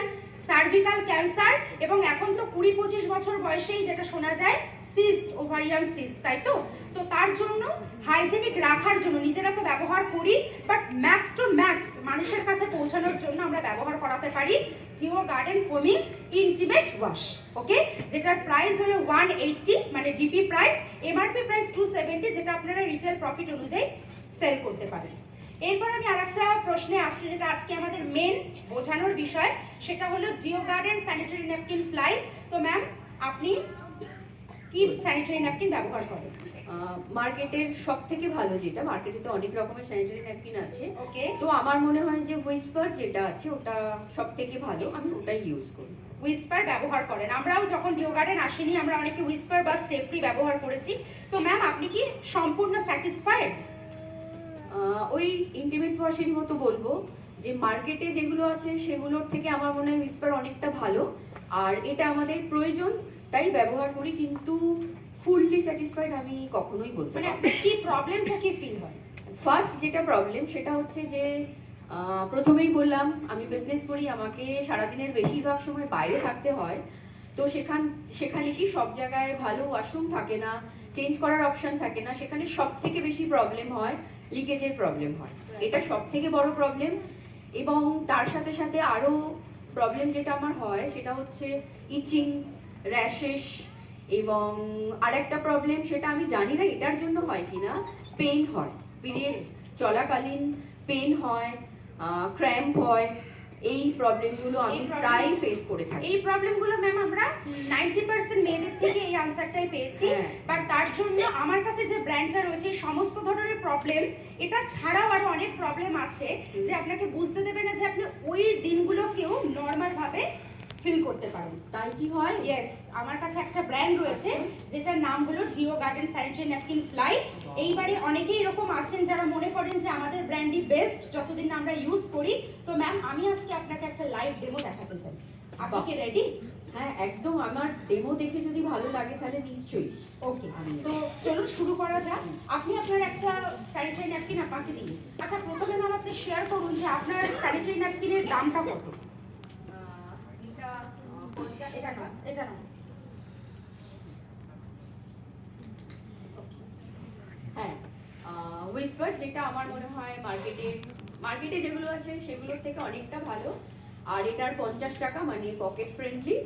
cervical cancer, এবং এখন তো 20-25 বছর বয়সেই যেটা শোনা যায় সিস্ট, ওভারিয়ান সিস্ট, তাই তো। তো তার জন্য হাইজেনিক রাখার জন্য নিজেরা তো ব্যবহার করি, বাট ম্যাক্স টু ম্যাক্স মানুষের কাছে পৌঁছানোর জন্য আমরা ব্যবহার করাতে পারি জিও garden foaming intimate wash. Okay, যেটার প্রাইস হলো 180, মানে ডিপি প্রাইস, এমআরপি প্রাইস 270, যেটা আপনারা রিটেল প্রফিট অনুযায়ী সেল করতে পারেন। এরপর আমি আরেকটা প্রশ্নে আসি, যেটা আজকে আমাদের মেন বোঝানোর বিষয়, সেটা হলো deo garden sanitary napkin fly. তো ম্যাম, আপনি কি স্যানিটারি ন্যাপকিন ব্যবহার করেন? মার্কেটের সব থেকে ভালো যেটা, মার্কেটে তো অনেক রকমের স্যানিটারি ন্যাপকিন আছে, ওকে, তো আমার মনে হয় যে হুইসপার যেটা আছে ওটা সব থেকে ভালো, আমি ওটাই ইউজ করি। হুইসপার ব্যবহার করেন। আমরাও যখন ডিও গার্ডেন আসেনি আমরা অনেকে হুইসপার বা স্টেপ ফ্রি ব্যবহার করেছি। তো ম্যাম, আপনি কি সম্পূর্ণ স্যাটিসফাইড? ওই ইন্টিমেট ওয়াশেরই মতো বলবো যে মার্কেটে যেগুলো আছে সেগুলোর থেকে আমার মনে হয় হুইসপার অনেকটা ভালো, আর এটা আমাদের প্রয়োজন তাই ব্যবহার করি, কিন্তু ফুললি স্যাটিসফাইড আমি কখনোই বলতে মানে পারবো না। আপনার কি প্রবলেমটা কি ফিল হয়? ফার্স্ট যেটা প্রবলেম সেটা হচ্ছে যে প্রথমেই বললাম আমি বিজনেস করি, আমাকে সারাদিনের বেশিরভাগ সময় বাইরে থাকতে হয়। তো সেখানে কি সব জায়গায় ভালো ওয়াশরুম থাকে না, চেঞ্জ করার অপশন থাকে না, সেখানে সব থেকে বেশি প্রবলেম হয়, লিকেজের প্রবলেম হয়, এটা সব থেকে বড় প্রবলেম। এবং তার সাথে সাথে আরও প্রবলেম যেটা আমার হয় সেটা হচ্ছে ইচিং, র্যাশেস, এবং আরেকটা প্রবলেম সেটা আমি জানি না এটার জন্য হয় কিনা, পেইন হয়, পিরিয়ডস চলাকালীন পেইন হয়, ক্র্যাম্প হয়। এই প্রবলেমগুলো আমি প্রায় ফেস করে থাকি। এই প্রবলেমগুলো ম্যাম আমরা 90% মেয়েদের থেকে এই আনসারটাই পেয়েছি। হ্যাঁ। বাট তার জন্য আমার কাছে যে ব্র্যান্ডটা রয়েছে, সমস্ত ধরনের প্রবলেম, এটা ছাড়াও আরো অনেক প্রবলেম আছে যে আপনাকে বুঝতে দেবে না যে আপনি ওই দিনগুলোকেও নর্মাল ভাবে ফিল করতে পারেন। তাই কি হয়? ইয়েস, আমার কাছে একটা ব্র্যান্ড রয়েছে যেটার নাম হলো deo garden sanitary napkin fly. এইবারে অনেকেই এরকম আছেন যারা মনে করেন যে আমাদের ব্র্যান্ডই বেস্ট যতদিন না আমরা ইউজ করি। তো ম্যাম, আমি আজকে আপনাকে একটা লাইভ ডেমো দেখাতে চাই, আপনি কি রেডি? হ্যাঁ, একদম। আমার ডেমো দেখে যদি ভালো লাগে তাহলে নিশ্চয়ই। ওকে, তো চলুন শুরু করা যাক। আপনি আপনার একটা স্যানিটারি ন্যাপকিন আপনাকে দিন। আচ্ছা, প্রথমে ম্যাম আপনি শেয়ার করুন যে আপনার স্যানিটারি ন্যাপকিনের দামটা কত? এটা না, হ্যাঁ, হুইসপার যেটা আমার মনে হয় মার্কেটে যেগুলো আছে সেগুলোর থেকে অনেকটা ভালো, আর এটার 50 টাকা, মানে পকেট ফ্রেন্ডলি,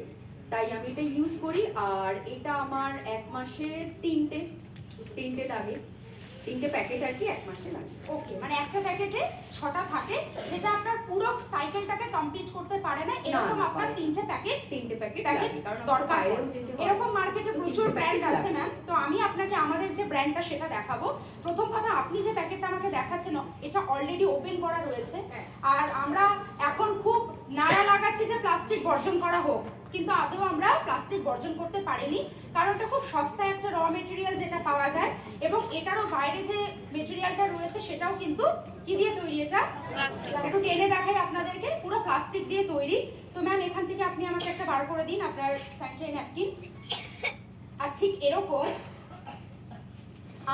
তাই আমি এটা ইউজ করি। আর এটা আমার 1 মাসে তিনটে লাগে, 3টে প্যাকেট আর কি 1 মাসে লাগে। ওকে, মানে একটা প্যাকেটে 6টা থাকে, যেটা আপনার পুরো সাইকেলটাকে কমপ্লিট করতে পারে না, এরকম আপনার 3টে প্যাকেট লাগে, কারণ দরকার বাইরেও হয়। যেতে হয়। এরকম মার্কেটে তো প্রচুর 3টে ব্র্যান্ড প্যাকেট আছে লাগে। ম্যাম। তো আমি আপনাকে আমাদের যে ব্র্যান্ডটা সেটা দেখাবো। প্রথম কথা, আপনি যে প্যাকেটটা আমাকে দেখাচ্ছেন এটা অলরেডি ওপেন করা রয়েছে। হ্যাঁ। আর আমরা এখন খুব নাড়া লাগাচ্ছি যে প্লাস্টিক বর্জন করা হোক, কিন্তু আদৌ আমরা প্লাস্টিক বর্জন করতে পারিনি, কারণ এটা খুব সস্তা একটা র মেটেরিয়াল যেটা পাওয়া যায়। এবং এটারও বাইরে যে মেটেরিয়ালটা রয়েছে সেটাও কিন্তু কি দিয়ে তৈরি, এটা একটু টেনে দেখাই আপনাদেরকে, পুরো প্লাস্টিক দিয়ে তৈরি। তো ম্যাম, এখান থেকে আপনি আমাকে একটা বার করে দিন আপনার স্যানিটারি ন্যাপকিন। আর ঠিক এরকম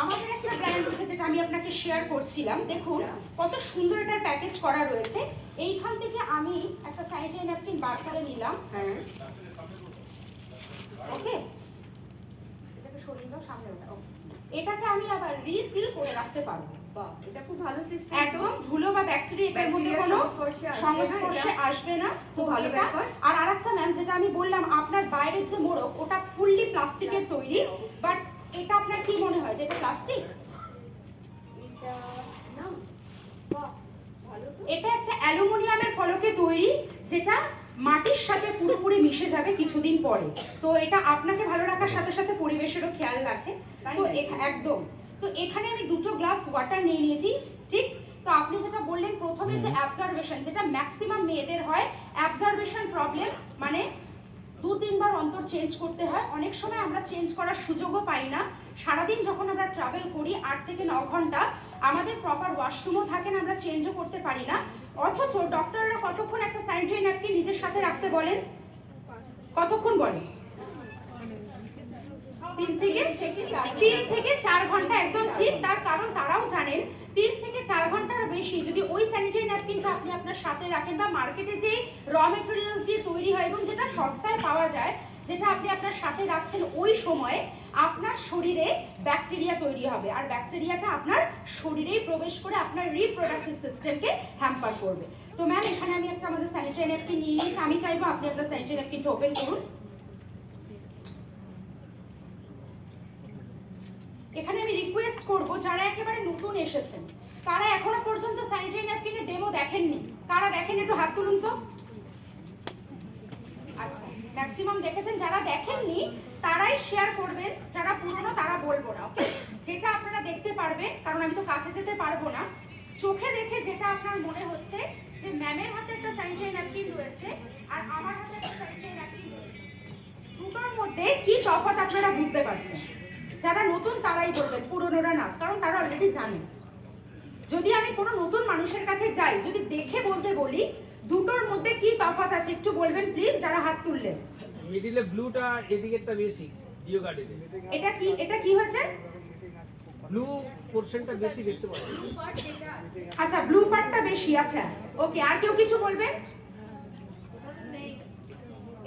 আমাদের একটা ব্র্যান্ড রয়েছে যেটা আমি আপনাকে শেয়ার করছিলাম, দেখুন কত সুন্দর এটার প্যাকেজ করা রয়েছে। এইখান থেকে আমি একটা স্যানিটারি ন্যাপকিন বার করে নিলাম। হ্যাঁ ওকে, এটাকে সরিয়ে দাও, সামনে ওঠাও। এটাকে আমি আবার রিসিল করে রাখতে পারবো। বাহ, এটা খুব ভালো সিস্টেম। একদম ধুলো বা ব্যাকটেরিয়া এটার মধ্যে কোনো সংস্পর্শে আসবে না। খুব ভালো এটা- ব্যাপার। আর আরেকটা ম্যাম, যেটা আমি বললাম আপনার বাইরের যে মোড়ক ওটা ফুললি প্লাস্টিকের তৈরি, বাট এটা আপনার কি মনে হয় যে এটা প্লাস্টিক? এটা না, বাহ ভালো তো। এটা একটা অ্যালুমিনিয়ামের ফলকে তৈরি, যেটা মাটির সাথে পুরোপুরি মিশে যাবে কিছুদিন পরে। তো এটা আপনাকে ভালো রাখার সাথে সাথে পরিবেশেরও খেয়াল রাখে। তো একদম। তো এখানে আমি 2 গ্লাস ওয়াটার নিয়ে নিয়েছি, ঠিক? তো আপনি যেটা বললেন প্রথমে যে অ্যাবজর্বেশন, যেটা ম্যাক্সিমাম মেয়েদের হয়, অ্যাবজর্বেশন প্রবলেম, মানে 2-3 বার অন্তর চেঞ্জ করতে হয়। অনেক সময় আমরা চেঞ্জ করার সুযোগও পাই না। সারাদিন যখন আমরা ট্রাভেল করি 8 থেকে 9 ঘন্টা, আমাদের প্রপার ওয়াশরুমও থাকে না, আমরা চেঞ্জও করতে পারি না। অথচ ডক্টররা কতক্ষণ একটা স্যানিটারি ন্যাপকিন নিজের সাথে রাখতে বলেন? কতক্ষণ বলেন? 3 থেকে 4 ঘন্টা, একদম ঠিক। তার কারণ তারাও জানেন 3 থেকে 4 ঘন্টার বেশি যদি ওই স্যানিটারি ন্যাপকিনটা আপনি আপনার সাথে রাখেন, বা মার্কেটে যে র মেটেরিয়ালস দিয়ে তৈরি হয় এবং যেটা সস্তায় পাওয়া যায়, যেটা আপনি আপনার সাথে রাখছেন, ওই সময়ে আপনার শরীরে ব্যাকটেরিয়া তৈরি হবে, আর ব্যাকটেরিয়াটা আপনার শরীরেই প্রবেশ করে আপনার রিপ্রোডাক্টিভ সিস্টেমকে হ্যাম্পার করবে। তো ম্যাম, এখানে আমি একটা আমাদের স্যানিটারি ন্যাপকিন নিয়ে নিয়েছি। আমি চাইবো আপনি আপনার স্যানিটারি ন্যাপকিনটা ওপেন করুন। এখানে আমি রিকোয়েস্ট করব, যারা একেবারে নতুন এসেছেন, তারা এখনো পর্যন্ত স্যানিটারি ন্যাপকিনের ডেমো দেখেননি, কারা দেখেন একটু হাত তুলুন তো। আচ্ছা, ম্যাক্সিমাম দেখেছেন। যারা দেখেননি তারাই শেয়ার করবেন, যারা পুরনো তারা বলবো না। ওকে, যেটা আপনারা দেখতে পারবেন, কারণ আমি তো কাছে যেতে পারবো না, চোখে দেখে যেটা আপনার মনে হচ্ছে যে ম্যামের হাতে একটা স্যানিটারি ন্যাপকিন রয়েছে আর আমার হাতে একটা স্যানিটারি ন্যাপকিন রয়েছে, দুটোর মধ্যে কি তফাৎ আপনারা বুঝতে পারছেন? যারা নতুন তারাই বলবেন, পুরনোরা না, কারণ তারা অলরেডি জানেন। যদি আমি কোনো নতুন মানুষের কাছে যাই, যদি দেখে বলতে বলি দুটোর মধ্যে কি তফাৎ আছে, একটু বলবেন প্লিজ, যারা হাত তুললেন। মিডিলে ব্লুটা এদিকেরটা বেশি জিও গার্ডেনে। এটা কি হয়েছে? ব্লু পোরশনটা বেশি দেখতে পাওয়া যায়। আচ্ছা, ব্লু পার্টটা বেশি। আচ্ছা, ওকে, আর কেউ কিছু বলবেন?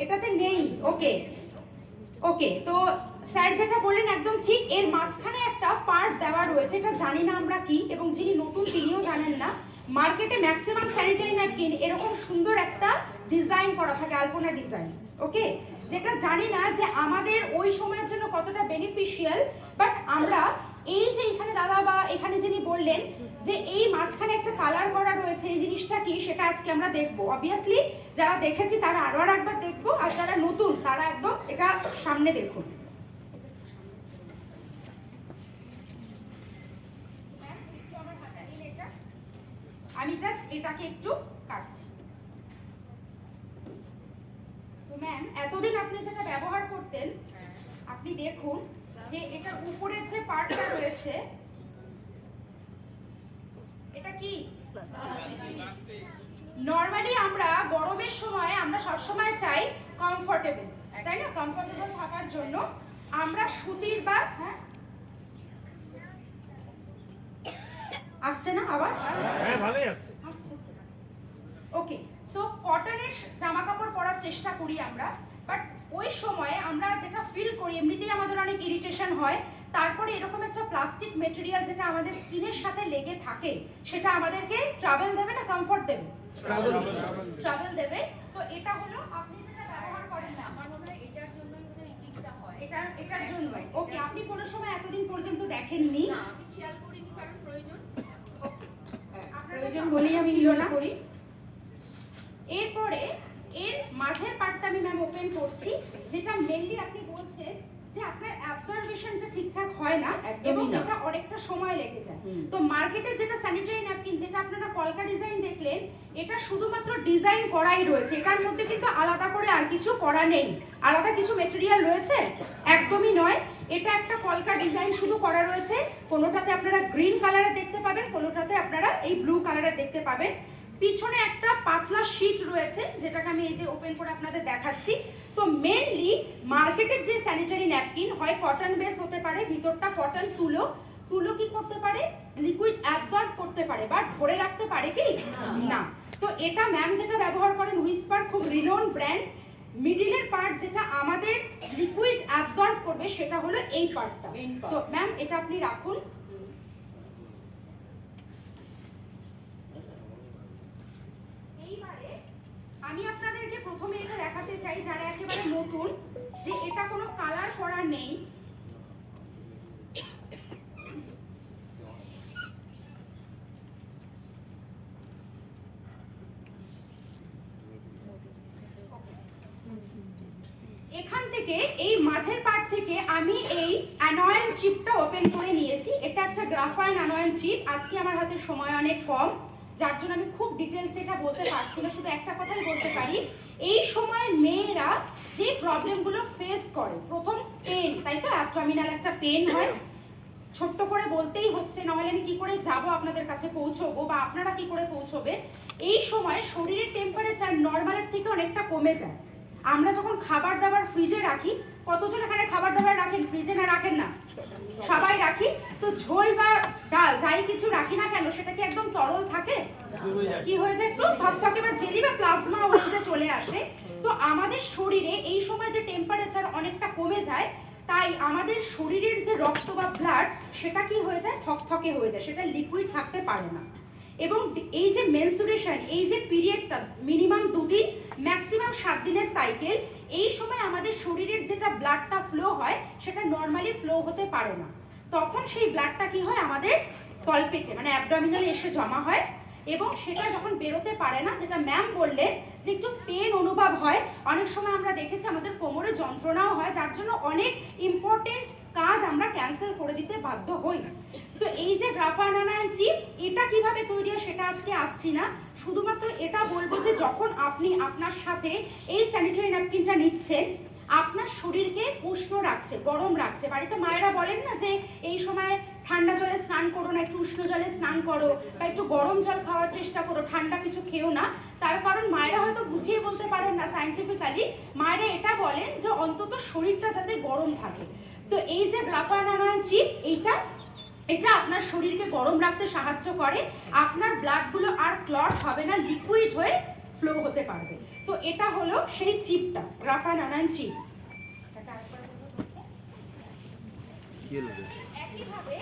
এটাতে নেই। ওকে ওকে, তো স্যার যেটা বললেন একদম ঠিক। এর মাঝখানে একটা পার্ট দেওয়া রয়েছে, এটা জানি না আমরা কি, এবং যিনি নতুন তিনিও জানেন না। মার্কেটে ম্যাক্সিমাম স্যানিটারি ন্যাপকিন এরকম সুন্দর একটা ডিজাইন করা থাকে, আলপনা ডিজাইন। ওকে, যেটা জানি না যে আমাদের ওই সময়ের জন্য কতটা বেনিফিশিয়াল, বাট আমরা এই যে এখানে দাদা বা এখানে যিনি বললেন যে এই মাঝখানে একটা কালার করা রয়েছে, এই জিনিসটা কি, সেটা আজকে আমরা দেখবো। অবভিয়াসলি যারা দেখেছি তারা আরো একবার দেখবো, আর যারা নতুন তারা একদম এটা সামনে দেখুন। আমি জাস্ট এটাকে একটু কাটছি। তো ম্যাম, এতদিন আপনি যেটা ব্যবহার করতেন, আপনি দেখুন যে এটার উপরের যে পার্টটা রয়েছে, এটা কি? নরমালি আমরা গরমের সময় আমরা সবসময় চাই কমফোর্টেবল, তাই না? কমফোর্টেবল থাকার জন্য আমরা সুতির বা, হ্যাঁ আসছে না আওয়াজ? হ্যাঁ, ভালোই আসছে। ওকে, সো কটনের জামা কাপড় পরার চেষ্টা করি আমরা, বাট ওই সময় আমরা যেটা ফিল করি, এমনিতেই আমাদের অনেক ইরিটেশন হয়, তারপরে এরকম একটা প্লাস্টিক মেটেরিয়াল যেটা আমাদের স্কিনের সাথে লেগে থাকে, সেটা আমাদেরকে ট্রাভেল দেবে না কমফর্ট দেবে? ট্রাভেল দেবে। তো এটা হলো আপনি যেটা ব্যবহার করেন না, আমার মনে হয় এটার জন্যই বোধহয় ইচিংটা হয়। এটার জন্যই। ওকে, আপনি কোনো সময় এতদিন পর্যন্ত দেখেননি? না, আমি খেয়াল করিনি, কারণ প্রয়োজন আপনার বলেই আমি ছিল ইউজ না? করি। এরপরে এর মাঝের পার্টটা আমি ম্যাম ওপেন করছি, যেটা মেইনলি আপনি বলছেন যে আপনার অ্যাবজর্বেশনটা ঠিকঠাক হয় না একদমই এবং না। এটা অনেকটা সময় লেগে যায়। হুম। তো মার্কেটে যেটা স্যানিটারি ন্যাপকিন, যেটা আপনারা কলকা ডিজাইন দেখলেন, এটা শুধুমাত্র ডিজাইন করাই রয়েছে, এটার মধ্যে কিন্তু আলাদা করে আর কিছু করা নেই। আলাদা কিছু মেটেরিয়াল রয়েছে? একদমই নয়। এটা একটা কলকা ডিজাইন শুধু করা রয়েছে। কোনোটাতে আপনারা গ্রিন কালারে দেখতে পাবেন, কোনোটাতে আপনারা এই ব্লু কালারে দেখতে পাবেন। পিছনে একটা পাতলা শীট রয়েছে, যেটাকে আমি এই যে ওপেন করে আপনাদের দেখাচ্ছি। তো মেইনলি মার্কেটের যে স্যানিটারি ন্যাপকিন হয় কটন বেস হতে পারে, ভিতরটা কটন তুলো কি করতে পারে, লিকুইড অ্যাবজর্ব করতে পারে, বাট ধরে রাখতে পারে কি না। তো এটা ম্যাম যেটা ব্যবহার করেন হুইসপার, খুব রিনোন ব্র্যান্ড। মিডিলের পার্ট যেটা আমাদের লিকুইড অ্যাবজর্ব করবে সেটা হলো এই পার্টটা। Main part. তো ম্যাম এটা আপনি রাখুন। এইবারে আমি আপনাদেরকে প্রথমে এটা দেখাতে চাই যারা একেবারে নতুন, যে এটা কোনো কালার করা নেই। এখান থেকে এই মাঝের পার্ট থেকে আমি এই অ্যানয়েল চিপটা ওপেন করে নিয়েছি। এটা একটা গ্রাফাইন অ্যানয়েল চিপ। আজকে আমার হাতে সময় অনেক কম, যার জন্য আমি খুব ডিটেলস এটা বলতে পারছি না, শুধু একটা কথাই বলতে পারি। এই সময় মেয়েরা যে প্রবলেমগুলো ফেস করে, প্রথম পেন, তাই তো, অ্যাবডোমিনাল একটা পেন হয়, ছোট্ট করে বলতেই হচ্ছে, নাহলে আমি কি করে যাব আপনাদের কাছে পৌঁছবো বা আপনারা কি করে পৌঁছবে। এই সময় শরীরের টেম্পারেচার নর্মালের থেকে অনেকটা কমে যায়। আমরা যখন খাবার দাবার ফ্রিজে রাখি, কতজন এখানে খাবার দাবার রাখেন ফ্রিজে, না রাখেন না? সবাই রাখি। তো ঝোল বা ডাল যাই কিছু রাখি না কেন, সেটা কি একদম তরল থাকে? কি হয়ে যায়, একটু থকথকে বা জেলি বা প্লাজমা ওয়েজে চলে আসে। তো আমাদের শরীরে এই সময় যে টেম্পারেচার অনেকটা কমে যায়, তাই আমাদের শরীরের যে রক্ত বা ব্লাড সেটা কি হয়ে যায়, থকথকে হয়ে যায়, সেটা লিকুইড থাকতে পারে না। এবং এই যে মেনস্ট্রুয়েশন, এই যে পিরিয়ডটা মিনিমাম 2 দিন, ম্যাক্সিমাম 7 দিনের সাইকেল, এই সময় আমাদের শরীরের যেটা ব্লাডটা ফ্লো হয় সেটা নর্মালি ফ্লো হতে পারে না। তখন সেই ব্লাডটা কি হয়, আমাদের তলপেটে মানে অ্যাবডোমিনালে এসে জমা হয়, এবং সেটা যখন বেরোতে পারে না, যেটা ম্যাম বললেন যে একটু পেন অনুভব হয়, অনেক সময় আমরা দেখেছি আমাদের কোমরে যন্ত্রণাও হয়, যার জন্য অনেক ইম্পর্টেন্ট কাজ আমরা ক্যান্সেল করে দিতে বাধ্য হই। তো এই যে গ্রাফাইন অ্যানয়েল চিপ, এটা কিভাবে তৈরি হয় সেটা আজকে আসছি না, শুধুমাত্র এটা বলবো যে যখন আপনি আপনার সাথে এই স্যানিটারি ন্যাপকিনটা নিচ্ছেন, আপনার শরীরকে উষ্ণ রাখছে, গরম রাখছে। বাড়িতে মায়েরা বলেন না যে এই সময় ঠান্ডা জলে স্নান করো না, একটু উষ্ণ জলে স্নান করো, বা একটু গরম জল খাওয়ার চেষ্টা করো, ঠান্ডা কিছু খেও না। তার কারণ মায়েরা হয়তো বুঝিয়ে বলতে পারেন না সায়েন্টিফিক্যালি, মায়েরা এটা বলেন যে অন্তত শরীরটা যাতে গরম থাকে। তো এই যে গ্রাফাইন অ্যানয়েল চিপ, এটা আপনার শরীরকে গরম রাখতে সাহায্য করে, আপনার ব্লাডগুলো আর ক্লট হবে না, লিকুইড হয়ে ফ্লো হতে পারবে। তো এটা হলো সেই চিপটা, গ্রাফাইন অ্যানয়েল চিপ। একইভাবে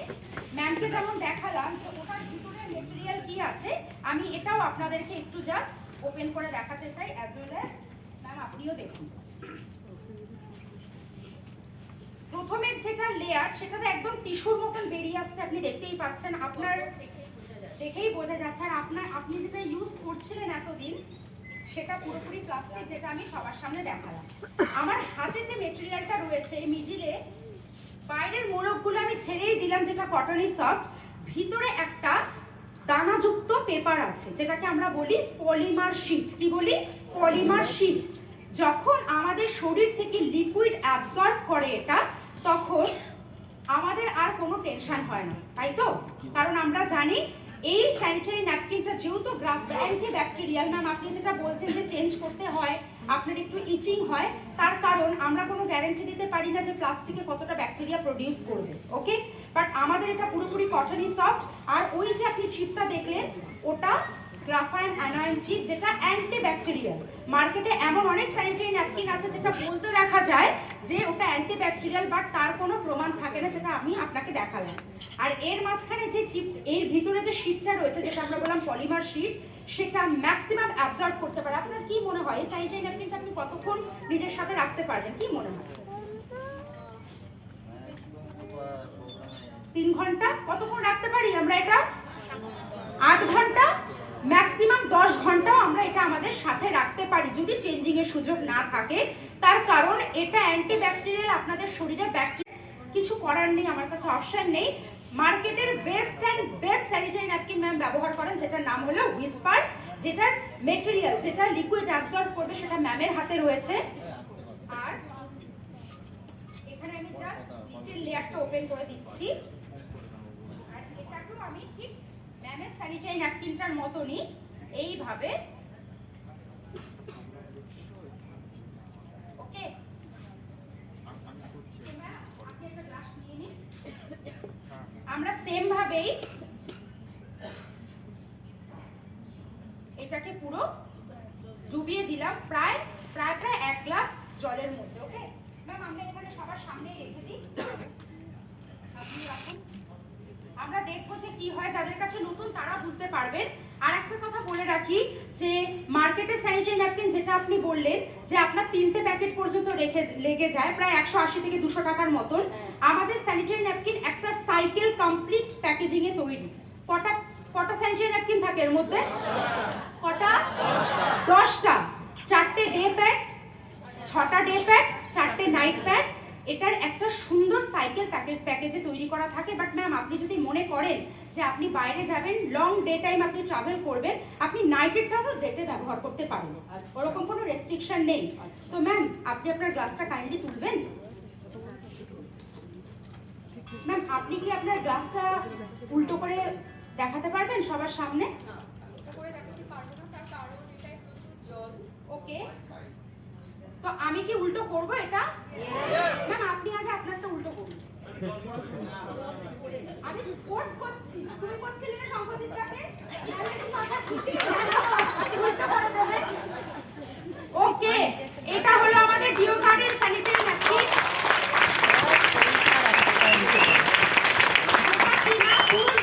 ম্যামকে যেমন দেখালাম যে ওটার ভিতরে ম্যাটেরিয়াল কি আছে, আমি এটাও আপনাদেরকে একটু জাস্ট ওপেন করে দেখাতে চাই, অ্যাজ ওয়েল অ্যাজ ম্যাম আপনিও দেখুন। প্রথমের যেটা লেয়ার, সেটা তো একদম টিস্যুর মতন বেরিয়ে আসছে, আপনি দেখতেই পাচ্ছেন, আপনার দেখেই বোঝা যাচ্ছে। আর আপনি যেটা ইউজ করছিলেন এতদিন, সেটা পুরোপুরি প্লাস্টিক, যেটা আমি সবার সামনে দেখালাম। আমার হাতে যে মেটেরিয়ালটা রয়েছে মিডিলে, বাইরের মোড়কগুলো আমি ছেড়েই দিলাম, যেটা কটনি সফট, ভিতরে একটা দানাযুক্ত পেপার আছে, যেটাকে আমরা বলি পলিমার শিট। কি বলি? Polymer sheet. যখন আমাদের শরীর থেকে লিকুইড অ্যাবজর্ব করে এটা, তখন আমাদের আর কোনো টেনশন হয় না, তাই তো? কারণ আমরা জানি এই স্যানিটারি ন্যাপকিনটা যেহেতু অ্যান্টিব্যাকটেরিয়াল, ম্যাম আপনি যেটা বলছেন যে চেঞ্জ করতে হয়, আপনার একটু ইচিং হয়, তার কারণ আমরা কোনো গ্যারান্টি দিতে পারি না যে প্লাস্টিকে কতটা ব্যাকটেরিয়া প্রডিউস করবে, ওকে? বাট আমাদের এটা পুরোপুরি কটনি সফট। আর ওই যে আপনি চিপটা দেখলেন, ওটা গ্রাফাইন অ্যানয়েল চিপ, যেটা অ্যান্টিব্যাকটেরিয়াল। মার্কেটে এমন অনেক স্যানিটারি ন্যাপকিন আছে যেটা বলতে দেখা যায় যে ওটা অ্যান্টিব্যাকটেরিয়াল, বাট তার কোনো প্রমাণ থাকে না, যেটা আমি আপনাকে দেখালাম। আর এর মাঝখানে যে চিপ, এর ভিতরে যে শীটটা রয়েছে, যেটা আমরা বললাম পলিমার শীট, সেটা ম্যাক্সিমাম অ্যাবজর্ব করতে পারে। আপনার কি মনে হয় এই স্যানিটারি ন্যাপকিনটা আপনি কতক্ষণ নিজের সাথে রাখতে পারবেন, কি মনে হয়? 3 ঘন্টা? কতক্ষণ রাখতে পারি আমরা এটা? 8 ঘন্টা, ম্যাক্সিমাম 10 ঘন্টাও আমরা এটা আমাদের সাথে রাখতে পারি, যদি চেঞ্জিং এর সুযোগ না থাকে। তার কারণ এটা অ্যান্টিব্যাকটেরিয়াল, আপনাদের শরীরে ব্যাকটেরিয়া কিছু করার নেই, আমার কাছে অপশন নেই। মার্কেটের বেস্ট স্যানিটারি ন্যাপকিন ম্যাম ব্যবহার করেন, যেটার নাম হলো হুইসপার, যেটার মেটেরিয়াল, যেটা লিকুইড অ্যাবজর্ব করবে, সেটা ম্যামের হাতে রয়েছে। আর এখানে আমি জাস্ট নিচের লেয়ারটা ওপেন করে দিচ্ছি, আর এটাকেও আমি ঠিক ম্যামের স্যানিটারি ন্যাপকিনটার মতনই এইভাবে, ওকে? আপনি একটা গ্লাস নিয়ে নিন। আমরা সেম ভাবেই এটাকে পুরো জলের মধ্যে। ওকে ম্যাম, আমরা এখানে সবার সামনে রেখে দিই, আপনি রাখুন। আমরা দেখবো যে কি হয়, যাদের কাছে নতুন তারা বুঝতে পারবেন। আর একটা কথা বলে রাখি যে মার্কেটে স্যানিটারি ন্যাপকিন যেটা আপনি বললেন যে আপনার 3টে প্যাকেট পর্যন্ত লেগে যায় প্রায় 180 থেকে 200 টাকার মতন। আমাদের স্যানিটারি ন্যাপকিন একটা সাইকেল কমপ্লিট প্যাকেজিং এ তৈরি। কটা স্যানিটারি ন্যাপকিন থাকে এর মধ্যে? কটা? 10টা। 4টে ডে প্যাক, 6টা ডে প্যাক, 4টে নাইট প্যাক। এটার একটা সুন্দর সাইকেল প্যাকেজে তৈরি করা থাকে। বাট ম্যাম, আপনি যদি মনে করেন যে আপনি বাইরে যাবেন, লং ডে টাইম আপনি ট্রাভেল করবেন, আপনি নাইটেরটাও ডেটে ব্যবহার করতে পারেন, ওরকম কোনো রেস্ট্রিকশন নেই। তো ম্যাম, আপনি আপনার গ্লাসটা কাইন্ডলি তুলবেন। ম্যাম, আপনি কি আপনার গ্লাসটা উল্টো করে দেখাতে পারবেন সবার সামনে? ওকে, তো আমি কি উল্টো করব এটা? ম্যাম, আপনি আগে আপনারটা উল্টো করুন। আমি ফোর্স করছি, তুমি করছিলে না সংকোচিতটাকে? আমি একটু মাথা ঘুরিয়ে উল্টো করে দেবে। ওকে, এটা হলো আমাদের ডিও গার্ডেন স্যানিটারি ন্যাপকিন।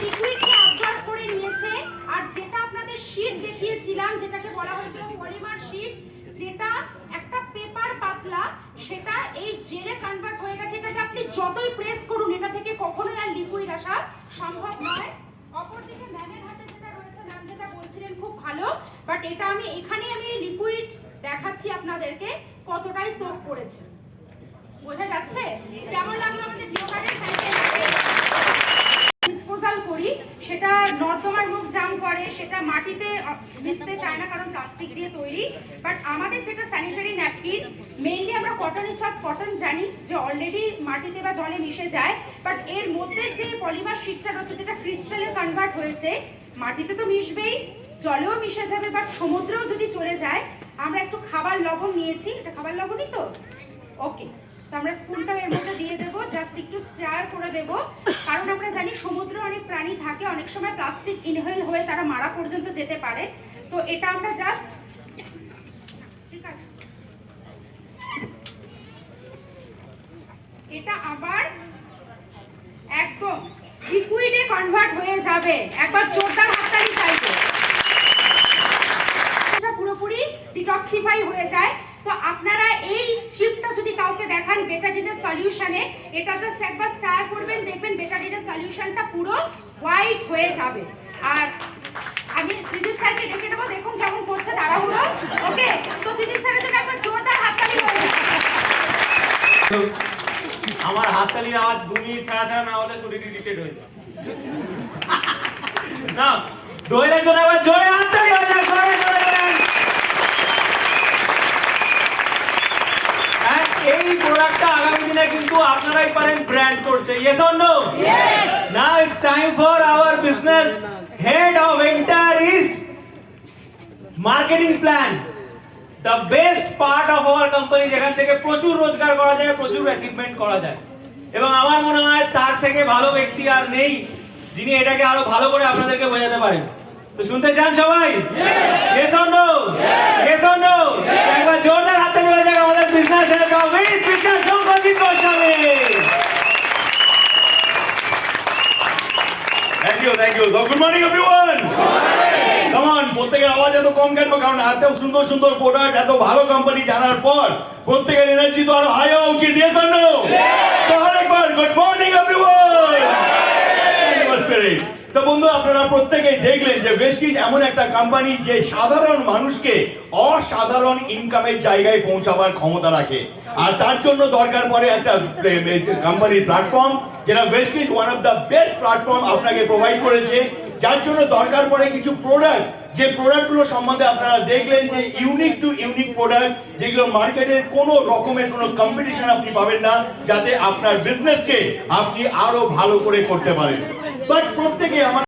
লিকুইডকে অ্যাবজর্ব করে নিয়েছে। আর যেটা আপনাদের শীট দেখিয়েছিলাম, যেটাকে বলা হয়েছিল পলিমার শীট, যেটা একটা পেপার পাতলা, সেটা এই জেলে কনভার্ট হয়ে গেছে। এটাকে আপনি যতই প্রেস করুন, এটা থেকে কখনোই আর লিকুইড আসা সম্ভব নয়। অপরদিকে ম্যামের হাতে যেটা রয়েছে, ম্যাম যেটা বলছিলেন খুব ভালো, বাট এটা আমি লিকুইড দেখাচ্ছি আপনাদেরকে কতটাই সোক করেছে। বোঝা যাচ্ছে? কেমন লাগলো আমাদের ডিওডোরেন্ট ডিসপোজাল করি, সেটা নর্দমার মুখ জাম করে, সেটা মাটিতে মিশতে চায় না কারণ প্লাস্টিক দিয়ে তৈরি। বাট আমাদের যেটা স্যানিটারি ন্যাপকিন, মেইনলি আমরা কটন সফট কটন জানি যে অলরেডি মাটিতে বা জলে মিশে যায়। বাট এর মধ্যে যে পলিমার শীটটা রয়েছে, যেটা ক্রিস্টালে কনভার্ট হয়েছে, মাটিতে তো মিশবেই, জলেও মিশে যাবে, বাট সমুদ্রেও যদি চলে যায়। আমরা একটু খাবার লবণ নিয়েছি, এটা খাবার লবণই তো? ওকে, তো আমরা স্পুনটা এর মধ্যে দিয়ে দেবো, জাস্ট একটু স্টার করে দেবো, কারণ আমরা জানি সমুদ্রে অনেক প্রাণী থাকে, অনেক সময় প্লাস্টিক ইনহেল হয়ে তারা মারা পর্যন্ত যেতে পারে। তো এটা আমরা জাস্ট, ঠিক আছে, এটা আবার একদম লিকুইডে কনভার্ট হয়ে যাবে। একবার জোরদার হাততালি চাইবে, এটা পুরোপুরি ডিটক্সিফাই হয়ে যায়। তো আপনারা এই চিপটা যদি কাউকে দেখান বেটাডিনের সলিউশনে, এটা জাস্ট একবার স্টার করবেন, দেখবেন বেটাডিনের সলিউশনটা পুরো হোয়াইট হয়ে যাবে। আর আমি দিদির স্যারকে ডেকে দেবো, দেখুন কেমন করছে তাড়াহুড়ো। ওকে, তো দিদির স্যারের জন্য একবার জোরদার হাততালি করুন। আমার হাততালির আওয়াজ 2 মিনিট ছাড়া ছাড়া না হলে শরীর ইরিটেট হয়ে যায়। না, দোয়েলের জন্য একবার জোরে হাততালি হয়ে যায়, জোরে জোরে জোরে। এই প্রোডাক্টটা আগামী দিনে কিন্তু আপনারাই পারেন ব্র্যান্ড করতে। Yes or no? Yes. Now it's time for our business head of entire east marketing plan, the best part of our company, যেখান থেকে প্রচুর রোজগার করা যায়, প্রচুর অ্যাচিভমেন্ট করা যায়। এবং আমার মনে হয় তার থেকে ভালো ব্যক্তি আর নেই যিনি এটাকে আরো ভালো করে আপনাদেরকে বোঝাতে পারেন। তো শুনতে চান সবাই? Yes or no? Yes or no? একবার জোরদার হাততালি হয়ে যাক আমাদের business head of east mister Shankarjit গোস্বামী। Thank you. So good morning everyone. Come on, প্রত্যেকের আওয়াজ এত কম কেন? কারণ এত সুন্দর সুন্দর প্রোডাক্ট, এত ভালো কোম্পানি জানার পর প্রত্যেকের এনার্জি তো আরো হাই হওয়া উচিত। Yes or no? তো আরেকবার গুড মর্নিং এভরিওয়ান। তো বন্ধু, আপনারা প্রত্যেকেই দেখলেন যে ভেস্টিজ এমন একটা কোম্পানি যে সাধারণ মানুষকে অসাধারণ ইনকামের জায়গায় পৌঁছাবার ক্ষমতা রাখে। আর তার জন্য দরকার পড়ে একটা কোম্পানির প্ল্যাটফর্ম, যেটা Vestige one of the best platform আপনাকে প্রোভাইড করেছে। যার জন্য দরকার পড়ে কিছু প্রোডাক্ট, যে প্রোডাক্টগুলো সম্বন্ধে আপনারা দেখলেন যে ইউনিক টু ইউনিক প্রোডাক্ট, যেগুলো মার্কেটের কোনো রকমের কোনো কম্পিটিশন আপনি পাবেন না, যাতে আপনার বিজনেসকে আপনি আরো ভালো করে করতে পারেন। বাট প্রত্যেকে আমার